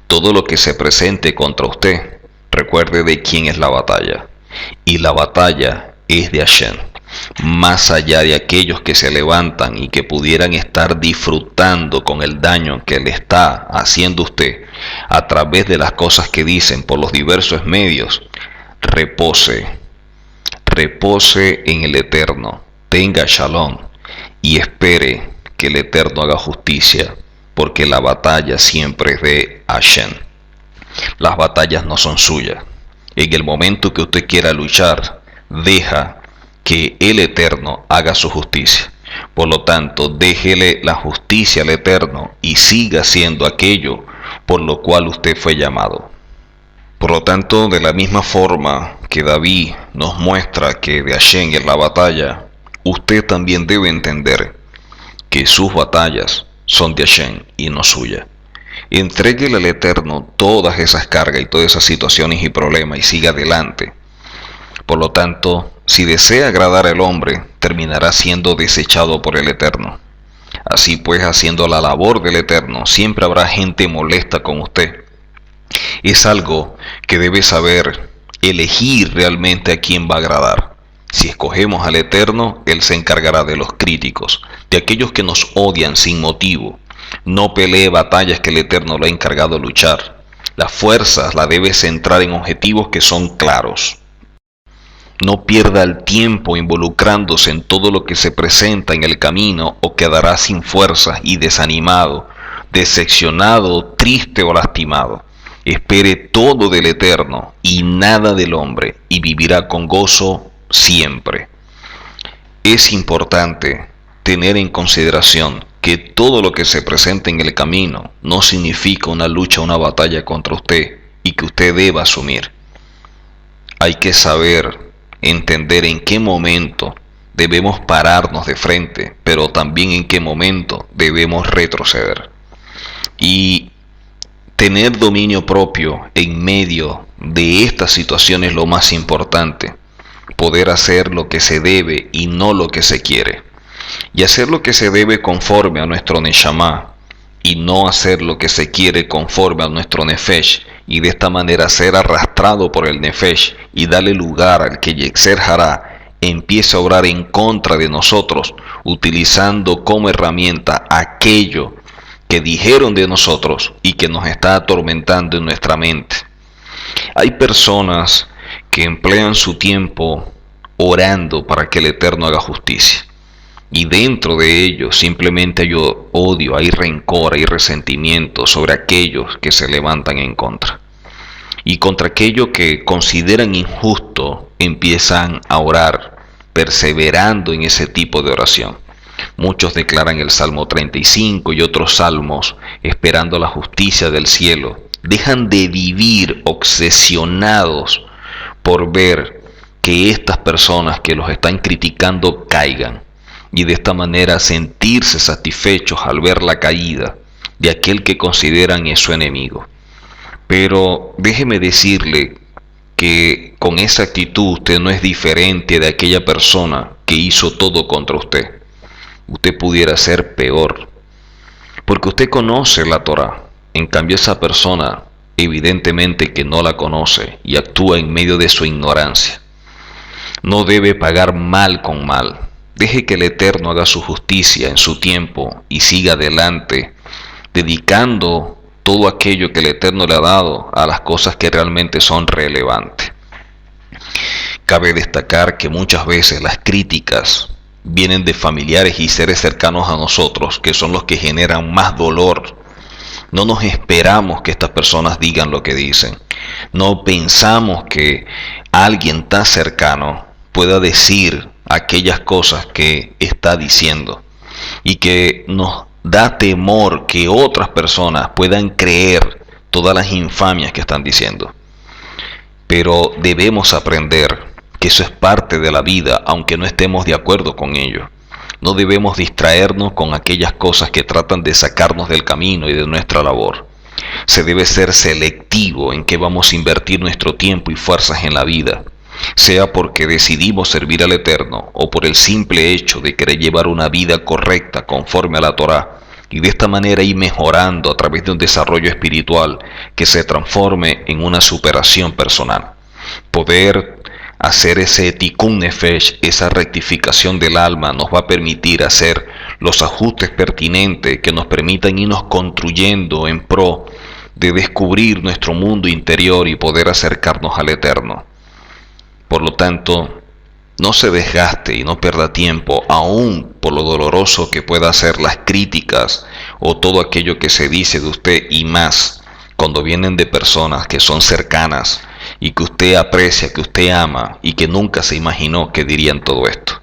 todo lo que se presente contra usted, recuerde de quién es la batalla. Y la batalla es de Hashem. Más allá de aquellos que se levantan y que pudieran estar disfrutando con el daño que le está haciendo usted a través de las cosas que dicen por los diversos medios, repose en el Eterno, tenga shalom y espere que el Eterno haga justicia, porque la batalla siempre es de Hashem. Las batallas no son suyas. En el momento que usted quiera luchar, deja que el Eterno haga su justicia. Por lo tanto, déjele la justicia al Eterno y siga haciendo aquello por lo cual usted fue llamado. Por lo tanto, de la misma forma que David nos muestra que de Hashem es la batalla, usted también debe entender que sus batallas son de Hashem y no suya. Entréguele al Eterno todas esas cargas y todas esas situaciones y problemas y siga adelante. Por lo tanto, si desea agradar al hombre, terminará siendo desechado por el Eterno. Así pues, haciendo la labor del Eterno, siempre habrá gente molesta con usted. Es algo que debe saber elegir realmente a quién va a agradar. Si escogemos al Eterno, Él se encargará de los críticos, de aquellos que nos odian sin motivo. No pelee batallas que el Eterno le ha encargado luchar. Las fuerzas las debe centrar en objetivos que son claros. No pierda el tiempo involucrándose en todo lo que se presenta en el camino, o quedará sin fuerzas y desanimado, decepcionado, triste o lastimado. Espere todo del Eterno y nada del hombre, y vivirá con gozo siempre. Es importante tener en consideración que todo lo que se presenta en el camino no significa una lucha o una batalla contra usted y que usted deba asumir. Hay que saber entender en qué momento debemos pararnos de frente, pero también en qué momento debemos retroceder. Y tener dominio propio en medio de estas situaciones es lo más importante. Poder hacer lo que se debe y no lo que se quiere. y hacer lo que se debe conforme a nuestro Neshama, y no hacer lo que se quiere conforme a nuestro Nefesh, y de esta manera ser arrastrado por el Nefesh y darle lugar al que Yetzer Hará empiece a obrar en contra de nosotros, utilizando como herramienta aquello que dijeron de nosotros y que nos está atormentando en nuestra mente. Hay personas que emplean su tiempo orando para que el Eterno haga justicia. Y dentro de ellos simplemente hay odio, hay rencor, hay resentimiento sobre aquellos que se levantan en contra. Y contra aquello que consideran injusto empiezan a orar, perseverando en ese tipo de oración. Muchos declaran el Salmo 35 y otros salmos esperando la justicia del cielo. Dejan de vivir obsesionados por ver que estas personas que los están criticando caigan, y de esta manera sentirse satisfechos al ver la caída de aquel que consideran es su enemigo. Pero déjeme decirle que con esa actitud usted no es diferente de aquella persona que hizo todo contra usted. Usted pudiera ser peor, porque usted conoce la Torá. En cambio, esa persona evidentemente que no la conoce y actúa en medio de su ignorancia. No debe pagar mal con mal. Deje que el Eterno haga su justicia en su tiempo y siga adelante, dedicando todo aquello que el Eterno le ha dado a las cosas que realmente son relevantes. Cabe destacar que muchas veces las críticas vienen de familiares y seres cercanos a nosotros, que son los que generan más dolor. No nos esperamos que estas personas digan lo que dicen. No pensamos que alguien tan cercano pueda decir aquellas cosas que está diciendo, y que nos da temor que otras personas puedan creer todas las infamias que están diciendo. Pero debemos aprender que eso es parte de la vida, aunque no estemos de acuerdo con ello. No debemos distraernos con aquellas cosas que tratan de sacarnos del camino y de nuestra labor. Se debe ser selectivo en qué vamos a invertir nuestro tiempo y fuerzas en la vida, sea porque decidimos servir al Eterno o por el simple hecho de querer llevar una vida correcta conforme a la Torá, y de esta manera ir mejorando a través de un desarrollo espiritual que se transforme en una superación personal. Poder hacer ese tikkun nefesh, esa rectificación del alma, nos va a permitir hacer los ajustes pertinentes que nos permitan irnos construyendo en pro de descubrir nuestro mundo interior y poder acercarnos al Eterno. Por lo tanto, no se desgaste y no pierda tiempo, aún por lo doloroso que pueda ser las críticas o todo aquello que se dice de usted, y más cuando vienen de personas que son cercanas y que usted aprecia, que usted ama y que nunca se imaginó que dirían todo esto.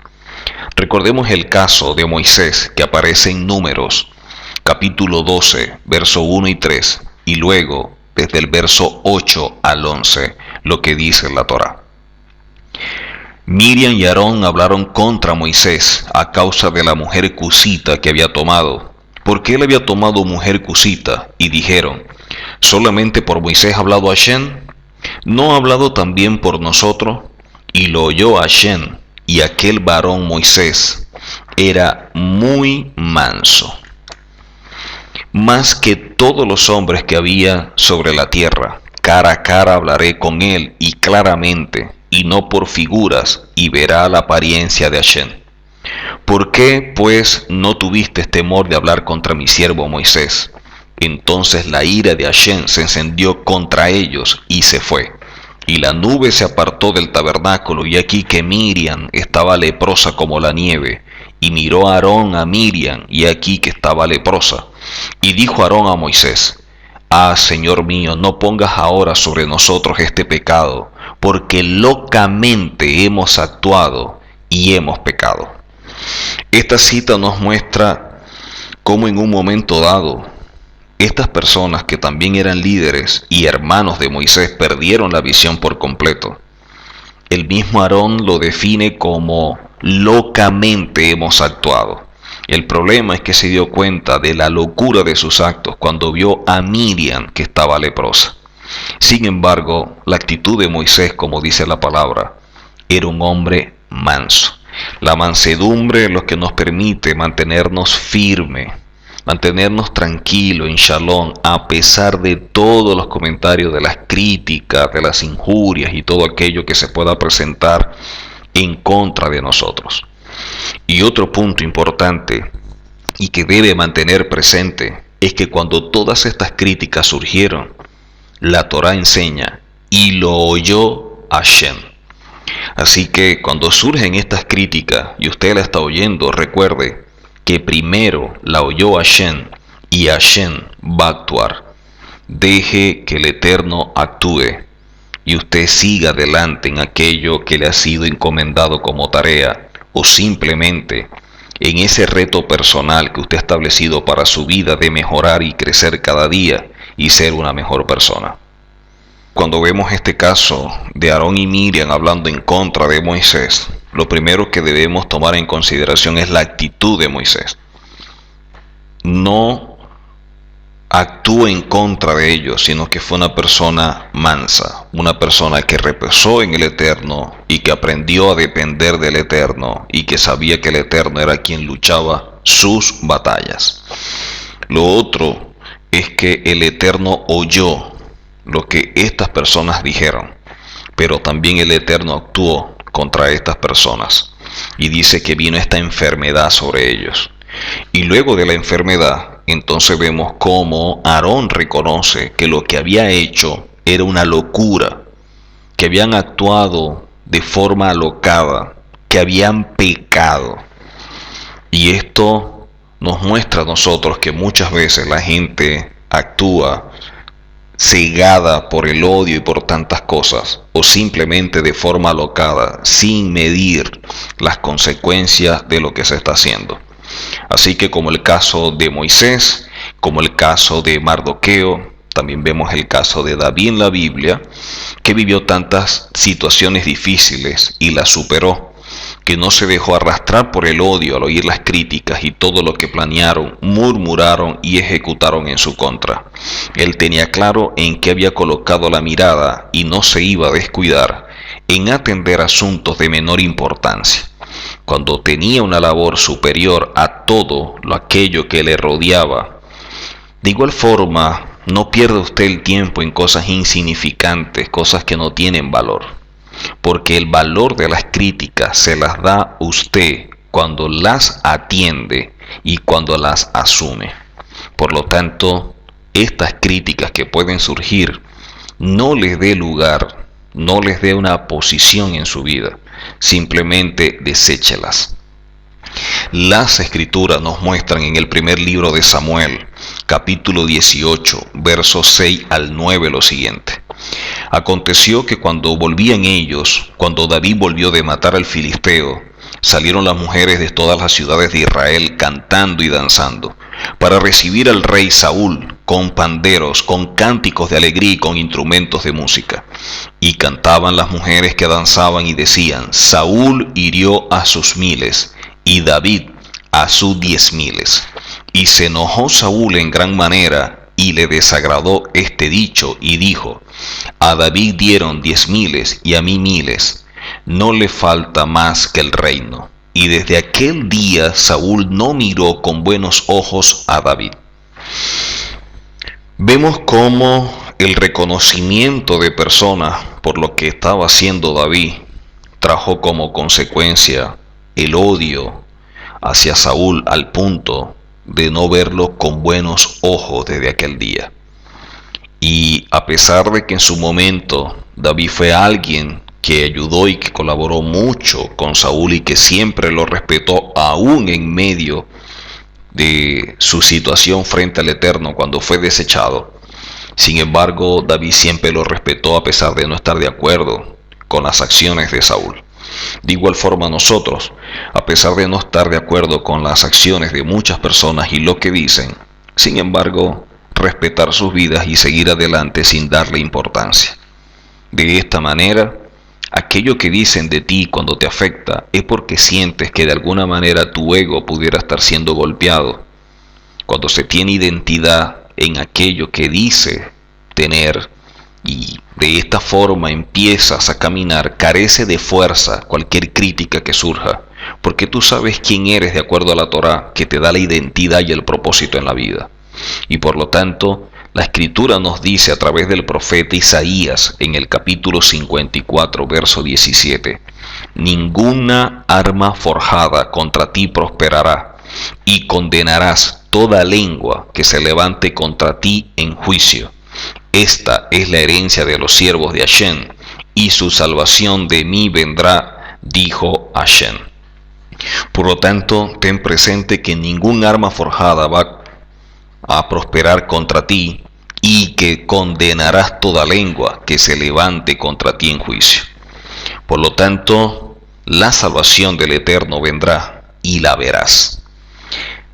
Recordemos el caso de Moisés, que aparece en Números, capítulo 12, verso 1 y 3, y luego desde el verso 8 al 11, lo que dice la Torá. Miriam y Aarón hablaron contra Moisés a causa de la mujer cusita que había tomado, porque él había tomado mujer cusita, y dijeron: ¿solamente por Moisés ha hablado Hashem? ¿No ha hablado también por nosotros? Y lo oyó Hashem, y aquel varón Moisés era muy manso, más que todos los hombres que había sobre la tierra. Cara a cara hablaré con él, y claramente, y no por figuras, y verá la apariencia de Hashem. ¿Por qué, pues, no tuviste temor de hablar contra mi siervo Moisés? Entonces la ira de Hashem se encendió contra ellos y se fue. Y la nube se apartó del tabernáculo, y aquí que Miriam estaba leprosa como la nieve. Y miró a Aarón a Miriam, y aquí que estaba leprosa. Y dijo Aarón a Moisés: Ah, Señor mío, no pongas ahora sobre nosotros este pecado, porque locamente hemos actuado y hemos pecado. Esta cita nos muestra cómo en un momento dado estas personas, que también eran líderes y hermanos de Moisés, perdieron la visión por completo. El mismo Aarón lo define como locamente hemos actuado. El problema es que se dio cuenta de la locura de sus actos cuando vio a Miriam, que estaba leprosa. Sin embargo, la actitud de Moisés, como dice la palabra, era un hombre manso. La mansedumbre es lo que nos permite mantenernos firmes, mantenernos tranquilos en Shalom, a pesar de todos los comentarios, de las críticas, de las injurias y todo aquello que se pueda presentar en contra de nosotros. Y otro punto importante y que debe mantener presente es que cuando todas estas críticas surgieron, la Torá enseña y lo oyó Hashem. Así que cuando surgen estas críticas y usted la está oyendo, recuerde que primero la oyó Hashem y Hashem va a actuar. Deje que el Eterno actúe y usted siga adelante en aquello que le ha sido encomendado como tarea, o simplemente en ese reto personal que usted ha establecido para su vida de mejorar y crecer cada día y ser una mejor persona. Cuando vemos este caso de Aarón y Miriam hablando en contra de Moisés, lo primero que debemos tomar en consideración es la actitud de Moisés. No actuó en contra de ellos, sino que fue una persona mansa, una persona que reposó en el Eterno y que aprendió a depender del Eterno y que sabía que el Eterno era quien luchaba sus batallas. Lo otro es que el Eterno oyó lo que estas personas dijeron, pero también el Eterno actuó contra estas personas y dice que vino esta enfermedad sobre ellos. Y luego de la enfermedad, entonces vemos cómo Aarón reconoce que lo que había hecho era una locura, que habían actuado de forma alocada, que habían pecado. Y esto nos muestra a nosotros que muchas veces la gente actúa cegada por el odio y por tantas cosas, o simplemente de forma alocada, sin medir las consecuencias de lo que se está haciendo. Así que como el caso de Moisés, como el caso de Mardoqueo, también vemos el caso de David en la Biblia, que vivió tantas situaciones difíciles y las superó, que no se dejó arrastrar por el odio al oír las críticas y todo lo que planearon, murmuraron y ejecutaron en su contra. Él tenía claro en qué había colocado la mirada y no se iba a descuidar en atender asuntos de menor importancia. Cuando tenía una labor superior a todo aquello que le rodeaba. De igual forma, no pierda usted el tiempo en cosas insignificantes, cosas que no tienen valor, porque el valor de las críticas se las da usted cuando las atiende y cuando las asume. Por lo tanto, estas críticas que pueden surgir, no les dé lugar, no les dé una posición en su vida. Simplemente deséchelas. Las escrituras nos muestran en el primer libro de Samuel, capítulo 18, versos 6 al 9 lo siguiente. Aconteció que cuando volvían ellos, cuando David volvió de matar al filisteo, salieron las mujeres de todas las ciudades de Israel cantando y danzando, para recibir al rey Saúl con panderos, con cánticos de alegría y con instrumentos de música. Y cantaban las mujeres que danzaban y decían: Saúl hirió a sus miles y David a sus 10,000. Y se enojó Saúl en gran manera y le desagradó este dicho y dijo: a David dieron 10,000 y a mí 1,000. No le falta más que el reino. Y desde aquel día Saúl no miró con buenos ojos a David. Vemos cómo el reconocimiento de personas por lo que estaba haciendo David trajo como consecuencia el odio hacia Saúl al punto de no verlo con buenos ojos desde aquel día. Y a pesar de que en su momento David fue alguien que ayudó y que colaboró mucho con Saúl y que siempre lo respetó aún en medio de su situación frente al Eterno cuando fue desechado, sin embargo David siempre lo respetó a pesar de no estar de acuerdo con las acciones de Saúl. De igual forma nosotros, a pesar de no estar de acuerdo con las acciones de muchas personas y lo que dicen, sin embargo respetar sus vidas y seguir adelante sin darle importancia. De esta manera, aquello que dicen de ti cuando te afecta es porque sientes que de alguna manera tu ego pudiera estar siendo golpeado. Cuando se tiene identidad en aquello que dice tener y de esta forma empiezas a caminar, carece de fuerza cualquier crítica que surja, porque tú sabes quién eres de acuerdo a la Torá, que te da la identidad y el propósito en la vida. Y por lo tanto, la Escritura nos dice a través del profeta Isaías en el capítulo 54, verso 17, ninguna arma forjada contra ti prosperará, y condenarás toda lengua que se levante contra ti en juicio. Esta es la herencia de los siervos de Hashem, y su salvación de mí vendrá, dijo Hashem. Por lo tanto, ten presente que ningún arma forjada va a prosperar contra ti, y que condenarás toda lengua que se levante contra ti en juicio. Por lo tanto, la salvación del Eterno vendrá y la verás.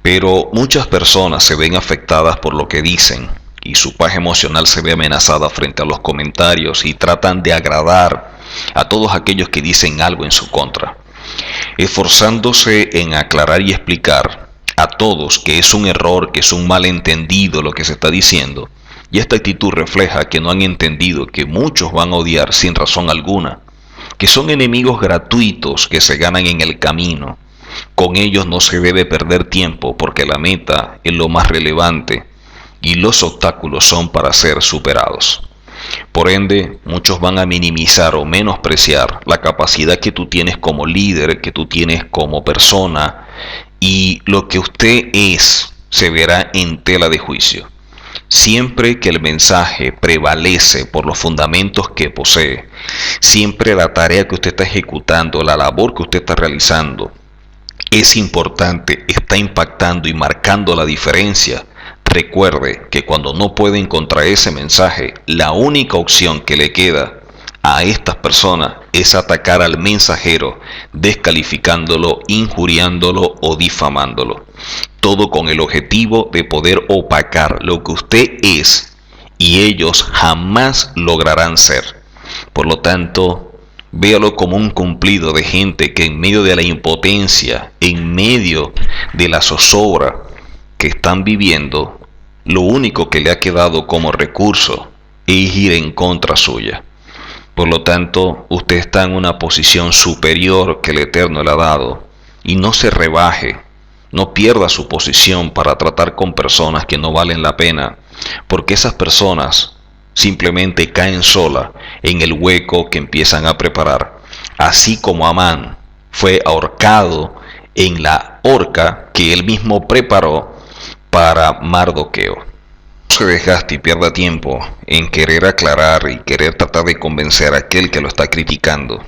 Pero muchas personas se ven afectadas por lo que dicen, y su paz emocional se ve amenazada frente a los comentarios y tratan de agradar a todos aquellos que dicen algo en su contra, esforzándose en aclarar y explicar a todos que es un error, que es un malentendido lo que se está diciendo. Y esta actitud refleja que no han entendido que muchos van a odiar sin razón alguna, que son enemigos gratuitos que se ganan en el camino. Con ellos no se debe perder tiempo porque la meta es lo más relevante y los obstáculos son para ser superados. Por ende, muchos van a minimizar o menospreciar la capacidad que tú tienes como líder, que tú tienes como persona, y lo que usted es se verá en tela de juicio. Siempre que el mensaje prevalece por los fundamentos que posee, siempre la tarea que usted está ejecutando, la labor que usted está realizando, es importante, está impactando y marcando la diferencia. Recuerde que cuando no puede encontrar ese mensaje, la única opción que le queda a estas personas es atacar al mensajero, descalificándolo, injuriándolo o difamándolo. Todo con el objetivo de poder opacar lo que usted es y ellos jamás lograrán ser. Por lo tanto, véalo como un cumplido de gente que en medio de la impotencia, en medio de la zozobra que están viviendo, lo único que le ha quedado como recurso es ir en contra suya. Por lo tanto, usted está en una posición superior que el Eterno le ha dado, y no se rebaje, no pierda su posición para tratar con personas que no valen la pena, porque esas personas simplemente caen sola en el hueco que empiezan a preparar, así como Amán fue ahorcado en la horca que él mismo preparó para Mardoqueo. No se desgaste y pierda tiempo en querer aclarar y querer tratar de convencer a aquel que lo está criticando,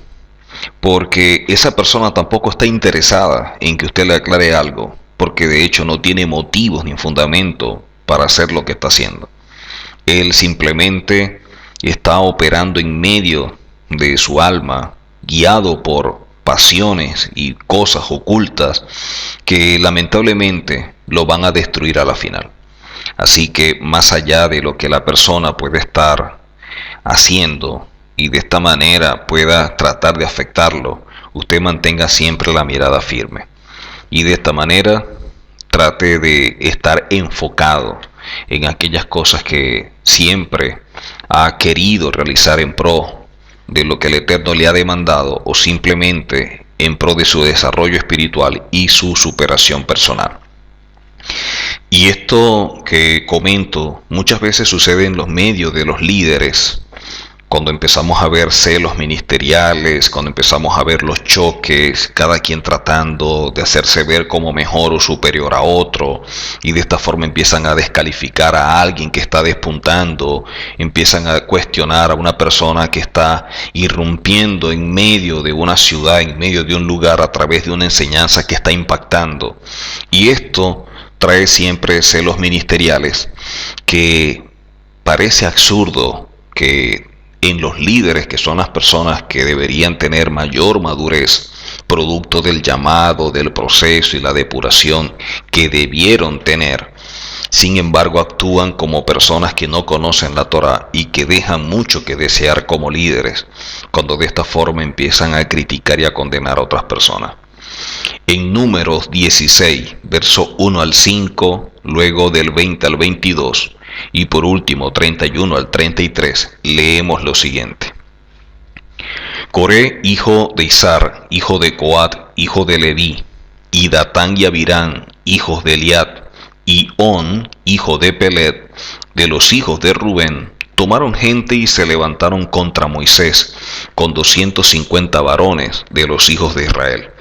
porque esa persona tampoco está interesada en que usted le aclare algo, porque de hecho no tiene motivos ni fundamento para hacer lo que está haciendo. Él simplemente está operando en medio de su alma, guiado por pasiones y cosas ocultas que lamentablemente lo van a destruir a la final. Así que más allá de lo que la persona puede estar haciendo y de esta manera pueda tratar de afectarlo, usted mantenga siempre la mirada firme. Y de esta manera trate de estar enfocado en aquellas cosas que siempre ha querido realizar en pro de lo que el Eterno le ha demandado, o simplemente en pro de su desarrollo espiritual y su superación personal. Y esto que comento muchas veces sucede en los medios de los líderes, cuando empezamos a ver celos ministeriales, cuando empezamos a ver los choques, cada quien tratando de hacerse ver como mejor o superior a otro, y de esta forma empiezan a descalificar a alguien que está despuntando, empiezan a cuestionar a una persona que está irrumpiendo en medio de una ciudad, en medio de un lugar, a través de una enseñanza que está impactando. Y esto trae siempre celos ministeriales, que parece absurdo que en los líderes, que son las personas que deberían tener mayor madurez, producto del llamado, del proceso y la depuración que debieron tener, sin embargo actúan como personas que no conocen la Torá y que dejan mucho que desear como líderes, cuando de esta forma empiezan a criticar y a condenar a otras personas. En Números 16, verso 1 al 5, luego del 20 al 22, y por último 31 al 33, leemos lo siguiente. Coré, hijo de Izar, hijo de Coat, hijo de Leví, y Datán y Abirán, hijos de Eliad, y On, hijo de Pelet, de los hijos de Rubén, tomaron gente y se levantaron contra Moisés, con 250 varones de los hijos de Israel,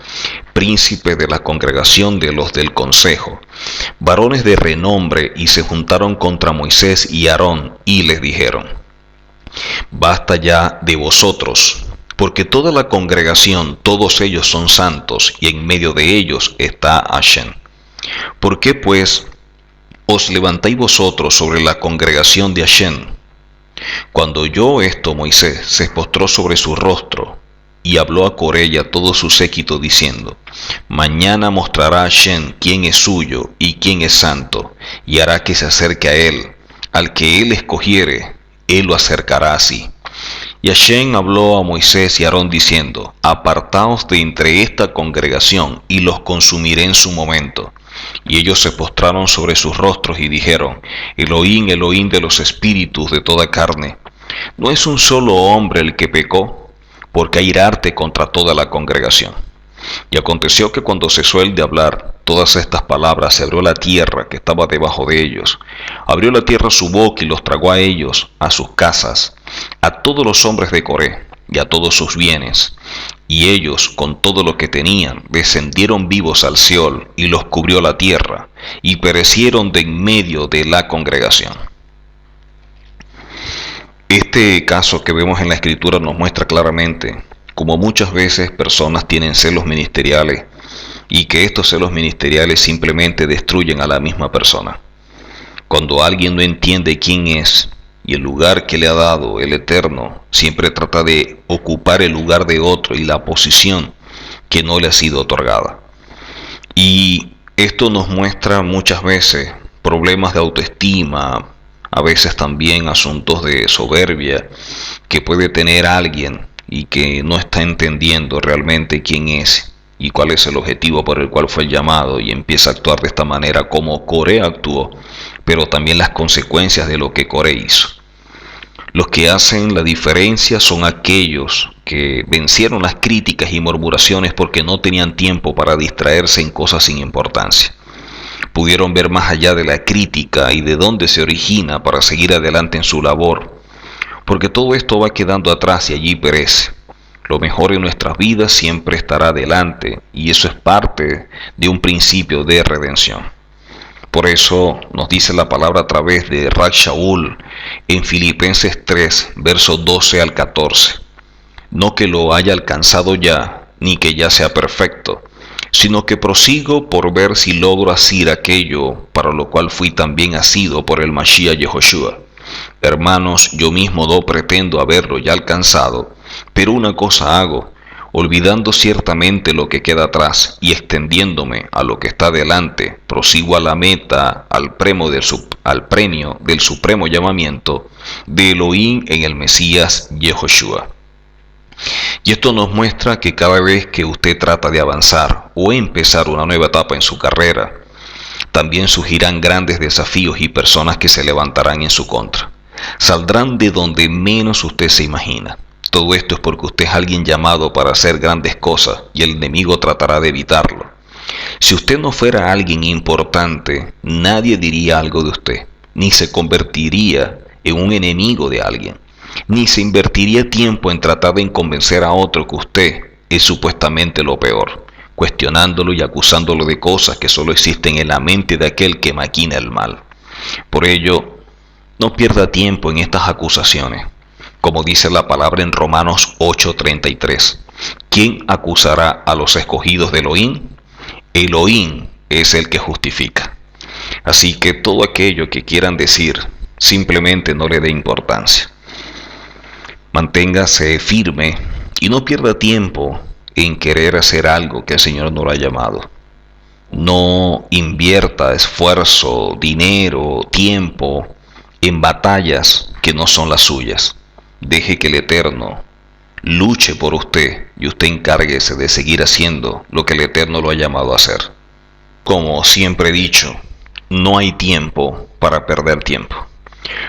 príncipes de la congregación de los del consejo, varones de renombre, y se juntaron contra Moisés y Aarón, y les dijeron: basta ya de vosotros, porque toda la congregación, todos ellos son santos, y en medio de ellos está Hashem. ¿Por qué pues os levantáis vosotros sobre la congregación de Hashem? Cuando oyó esto, Moisés se postró sobre su rostro y habló a Coré y a todo su séquito diciendo: mañana mostrará Hashem quién es suyo y quién es santo, y hará que se acerque a él. Al que él escogiere, él lo acercará así. Y Hashem habló a Moisés y a Aarón diciendo: apartaos de entre esta congregación, y los consumiré en su momento. Y ellos se postraron sobre sus rostros y dijeron: Elohim, Elohim de los espíritus de toda carne, ¿no es un solo hombre el que pecó? Porque airarte contra toda la congregación. Y aconteció que cuando cesó él de hablar todas estas palabras, se abrió la tierra que estaba debajo de ellos. Abrió la tierra su boca y los tragó a ellos, a sus casas, a todos los hombres de Coré y a todos sus bienes. Y ellos, con todo lo que tenían, descendieron vivos al Seol, y los cubrió la tierra, y perecieron de en medio de la congregación. Este caso que vemos en la Escritura nos muestra claramente cómo muchas veces personas tienen celos ministeriales, y que estos celos ministeriales simplemente destruyen a la misma persona. Cuando alguien no entiende quién es y el lugar que le ha dado el Eterno, siempre trata de ocupar el lugar de otro y la posición que no le ha sido otorgada. Y esto nos muestra muchas veces problemas de autoestima, a veces también asuntos de soberbia que puede tener alguien y que no está entendiendo realmente quién es y cuál es el objetivo por el cual fue llamado, y empieza a actuar de esta manera como Coré actuó, pero también las consecuencias de lo que Coré hizo. Los que hacen la diferencia son aquellos que vencieron las críticas y murmuraciones porque no tenían tiempo para distraerse en cosas sin importancia. Pudieron ver más allá de la crítica y de dónde se origina para seguir adelante en su labor, porque todo esto va quedando atrás y allí perece. Lo mejor en nuestras vidas siempre estará adelante, y eso es parte de un principio de redención. Por eso nos dice la palabra a través de Rab Shaul en Filipenses 3, versos 12 al 14. No que lo haya alcanzado ya, ni que ya sea perfecto, sino que prosigo por ver si logro asir aquello para lo cual fui también asido por el Mashiach Yehoshua. Hermanos, yo mismo no pretendo haberlo ya alcanzado, pero una cosa hago, olvidando ciertamente lo que queda atrás y extendiéndome a lo que está delante, prosigo a la meta, al premio del supremo llamamiento de Elohim en el Mesías Yehoshua. Y esto nos muestra que cada vez que usted trata de avanzar o empezar una nueva etapa en su carrera, también surgirán grandes desafíos y personas que se levantarán en su contra. Saldrán de donde menos usted se imagina. Todo esto es porque usted es alguien llamado para hacer grandes cosas, y el enemigo tratará de evitarlo. Si usted no fuera alguien importante, nadie diría algo de usted, ni se convertiría en un enemigo de alguien, ni se invertiría tiempo en tratar de convencer a otro que usted es supuestamente lo peor, cuestionándolo y acusándolo de cosas que solo existen en la mente de aquel que maquina el mal. Por ello, no pierda tiempo en estas acusaciones. Como dice la palabra en Romanos 8:33, ¿quién acusará a los escogidos de Elohim? Elohim es el que justifica. Así que todo aquello que quieran decir, simplemente no le dé importancia. Manténgase firme y no pierda tiempo en querer hacer algo que el Señor no lo ha llamado. No invierta esfuerzo, dinero, tiempo en batallas que no son las suyas. Deje que el Eterno luche por usted y usted encárguese de seguir haciendo lo que el Eterno lo ha llamado a hacer. Como siempre he dicho, no hay tiempo para perder tiempo.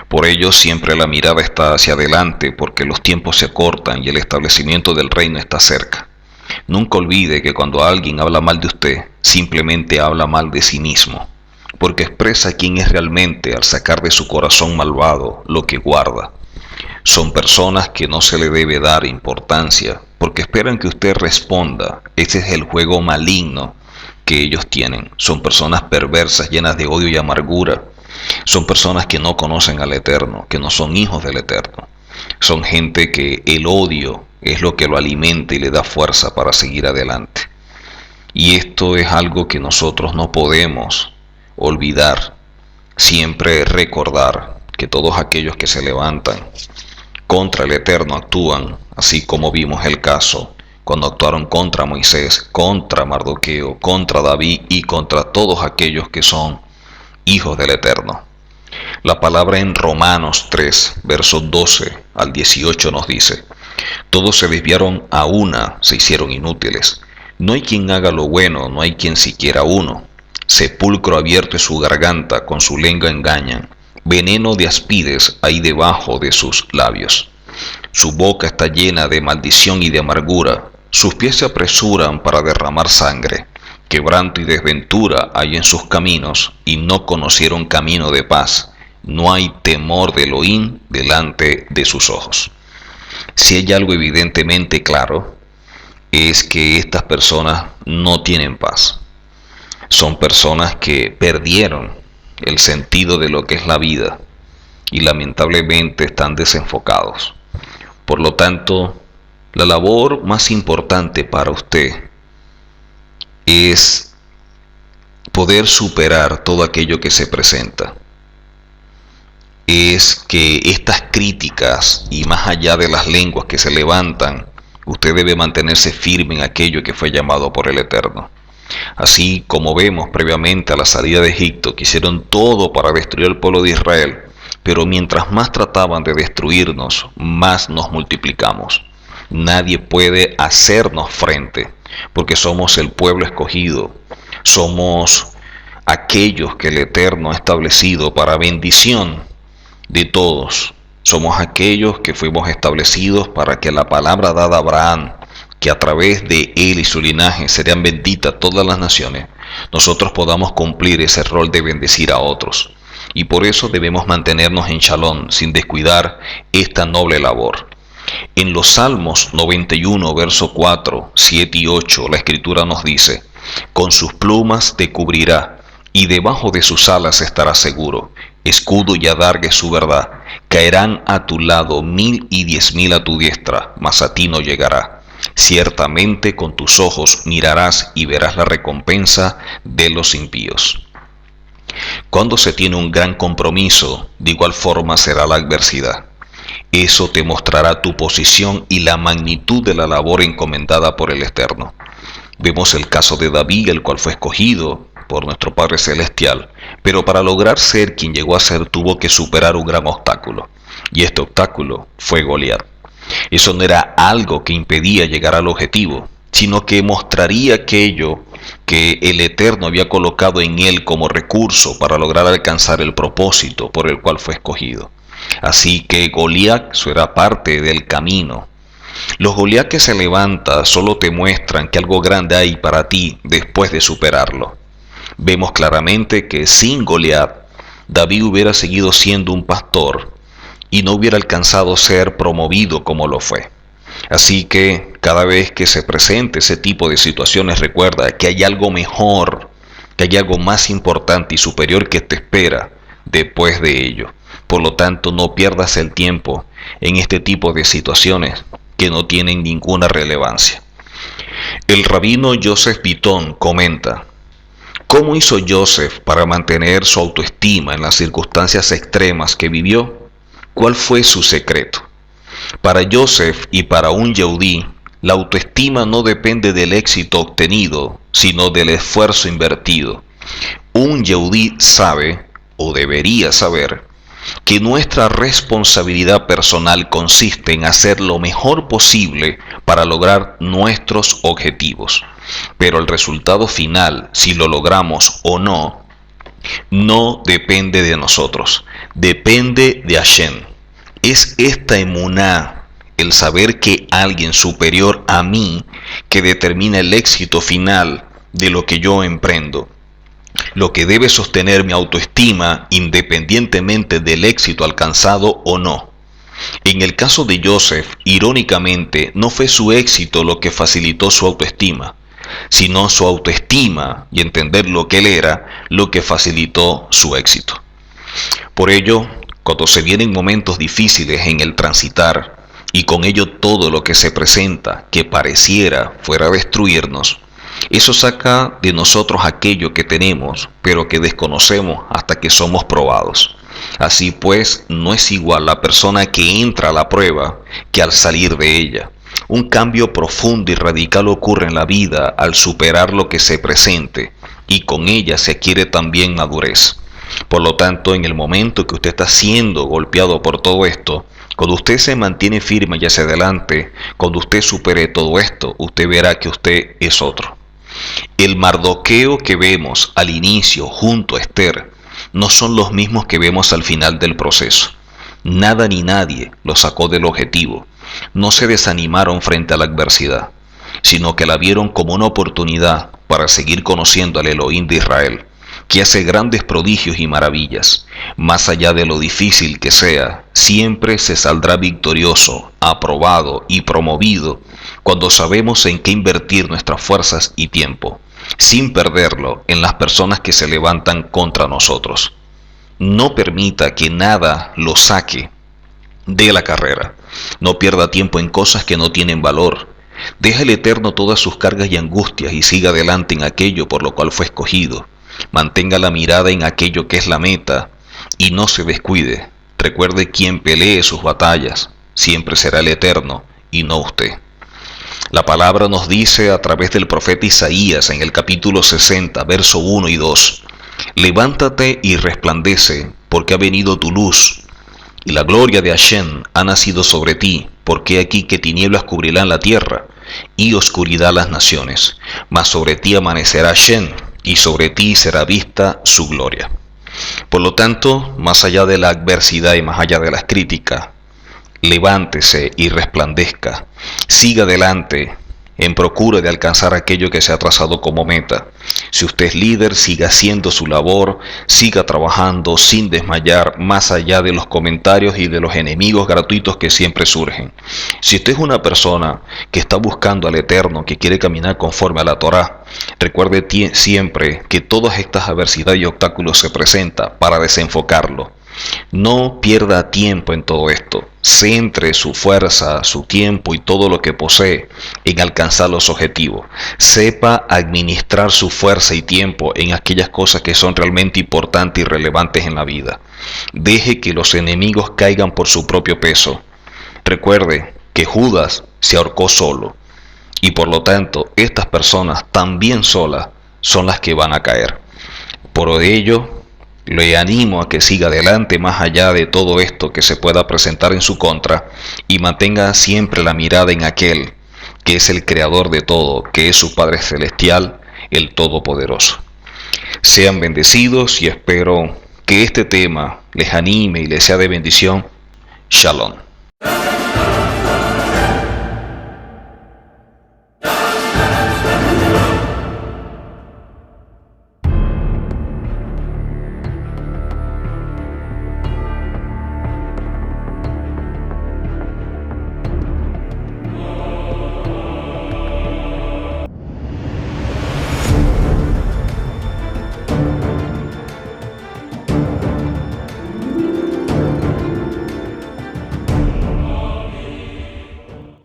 Por ello siempre la mirada está hacia adelante porque los tiempos se acortan y el establecimiento del reino está cerca. Nunca olvide que cuando alguien habla mal de usted, simplemente habla mal de sí mismo, porque expresa quién es realmente al sacar de su corazón malvado lo que guarda. Son personas que no se le debe dar importancia porque esperan que usted responda. Ese es el juego maligno que ellos tienen. Son personas perversas, llenas de odio y amargura. Son personas que no conocen al Eterno, que no son hijos del Eterno. Son gente que el odio es lo que lo alimenta y le da fuerza para seguir adelante. Y esto es algo que nosotros no podemos olvidar. Siempre recordar que todos aquellos que se levantan contra el Eterno actúan, así como vimos el caso cuando actuaron contra Moisés, contra Mardoqueo, contra David y contra todos aquellos que son hijos del Eterno. La palabra en Romanos 3, versos 12 al 18 nos dice: todos se desviaron a una, se hicieron inútiles. No hay quien haga lo bueno, no hay quien siquiera uno. Sepulcro abierto es su garganta, con su lengua engañan. Veneno de aspides hay debajo de sus labios. Su boca está llena de maldición y de amargura. Sus pies se apresuran para derramar sangre. Quebranto y desventura hay en sus caminos, y no conocieron camino de paz. No hay temor de Elohim delante de sus ojos. Si hay algo evidentemente claro, es que estas personas no tienen paz. Son personas que perdieron el sentido de lo que es la vida y lamentablemente están desenfocados. Por lo tanto, la labor más importante para usted es poder superar todo aquello que se presenta. Es que estas críticas y más allá de las lenguas que se levantan, usted debe mantenerse firme en aquello que fue llamado por el Eterno. Así como vemos previamente a la salida de Egipto, que hicieron todo para destruir al pueblo de Israel, pero mientras más trataban de destruirnos, más nos multiplicamos. Nadie puede hacernos frente, porque somos el pueblo escogido, somos aquellos que el Eterno ha establecido para bendición de todos. Somos aquellos que fuimos establecidos para que la palabra dada a Abraham, que a través de él y su linaje serían benditas todas las naciones, nosotros podamos cumplir ese rol de bendecir a otros. Y por eso debemos mantenernos en Shalom, sin descuidar esta noble labor. En los Salmos 91, verso 4, 7 y 8, la Escritura nos dice: con sus plumas te cubrirá, y debajo de sus alas estarás seguro. Escudo y adarga es su verdad. Caerán a tu lado 1000 y 10.000 a tu diestra, mas a ti no llegará. Ciertamente con tus ojos mirarás y verás la recompensa de los impíos. Cuando se tiene un gran compromiso, de igual forma será la adversidad. Eso te mostrará tu posición y la magnitud de la labor encomendada por el Eterno. Vemos el caso de David, el cual fue escogido por nuestro Padre Celestial, pero para lograr ser quien llegó a ser tuvo que superar un gran obstáculo, y este obstáculo fue Goliat. Eso no era algo que impedía llegar al objetivo, sino que mostraría aquello que el Eterno había colocado en él como recurso para lograr alcanzar el propósito por el cual fue escogido. Así que Goliat era parte del camino. Los Goliat que se levantan solo te muestran que algo grande hay para ti después de superarlo. Vemos claramente que sin Goliat, David hubiera seguido siendo un pastor y no hubiera alcanzado ser promovido como lo fue. Así que cada vez que se presente ese tipo de situaciones, recuerda que hay algo mejor, que hay algo más importante y superior que te espera después de ello. Por lo tanto, no pierdas el tiempo en este tipo de situaciones que no tienen ninguna relevancia. El rabino Joseph Bitton comenta: ¿cómo hizo Joseph para mantener su autoestima en las circunstancias extremas que vivió? ¿Cuál fue su secreto? Para Joseph y para un Yehudí, la autoestima no depende del éxito obtenido, sino del esfuerzo invertido. Un Yehudí sabe, o debería saber, que nuestra responsabilidad personal consiste en hacer lo mejor posible para lograr nuestros objetivos. Pero el resultado final, si lo logramos o no no depende de nosotros, depende de Hashem. Es esta emuná, el saber que alguien superior a mí, que determina el éxito final de lo que yo emprendo, lo que debe sostener mi autoestima independientemente del éxito alcanzado o no. En el caso de Joseph, irónicamente, no fue su éxito lo que facilitó su autoestima, sino su autoestima y entender lo que él era lo que facilitó su éxito. Por ello, cuando se vienen momentos difíciles en el transitar y con ello todo lo que se presenta que pareciera fuera a destruirnos, eso saca de nosotros aquello que tenemos, pero que desconocemos hasta que somos probados. Así pues, no es igual la persona que entra a la prueba que al salir de ella. Un cambio profundo y radical ocurre en la vida al superar lo que se presente, y con ella se adquiere también madurez. Por lo tanto, en el momento que usted está siendo golpeado por todo esto, cuando usted se mantiene firme y hacia adelante, cuando usted supere todo esto, usted verá que usted es otro. El Mardoqueo que vemos al inicio junto a Esther no son los mismos que vemos al final del proceso. Nada ni nadie lo sacó del objetivo. No se desanimaron frente a la adversidad, sino que la vieron como una oportunidad para seguir conociendo al Elohim de Israel, que hace grandes prodigios y maravillas. Más allá de lo difícil que sea, siempre se saldrá victorioso, aprobado y promovido cuando sabemos en qué invertir nuestras fuerzas y tiempo, sin perderlo en las personas que se levantan contra nosotros. No permita que nada lo saque de la carrera. No pierda tiempo en cosas que no tienen valor. Deja al Eterno todas sus cargas y angustias y siga adelante en aquello por lo cual fue escogido. Mantenga la mirada en aquello que es la meta y no se descuide. Recuerde quien pelee sus batallas siempre será el Eterno y no usted. La palabra nos dice a través del profeta Isaías en el capítulo 60, verso 1 y 2: levántate y resplandece, porque ha venido tu luz, y la gloria de Hashem ha nacido sobre ti, porque aquí que tinieblas cubrirán la tierra, y oscuridad las naciones, mas sobre ti amanecerá Hashem, y sobre ti será vista su gloria. Por lo tanto, más allá de la adversidad y más allá de las críticas, levántese y resplandezca, siga adelante en procura de alcanzar aquello que se ha trazado como meta. Si usted es líder, siga haciendo su labor, siga trabajando sin desmayar, más allá de los comentarios y de los enemigos gratuitos que siempre surgen. Si usted es una persona que está buscando al Eterno, que quiere caminar conforme a la Torá, recuerde siempre que todas estas adversidades y obstáculos se presentan para desenfocarlo. No pierda tiempo en todo esto. Centre su fuerza, su tiempo y todo lo que posee en alcanzar los objetivos. Sepa administrar su fuerza y tiempo en aquellas cosas que son realmente importantes y relevantes en la vida. Deje que los enemigos caigan por su propio peso. Recuerde que Judas se ahorcó solo y por lo tanto estas personas también solas son las que van a caer. Por ello, le animo a que siga adelante más allá de todo esto que se pueda presentar en su contra y mantenga siempre la mirada en aquel que es el creador de todo, que es su Padre Celestial, el Todopoderoso. Sean bendecidos y espero que este tema les anime y les sea de bendición. Shalom.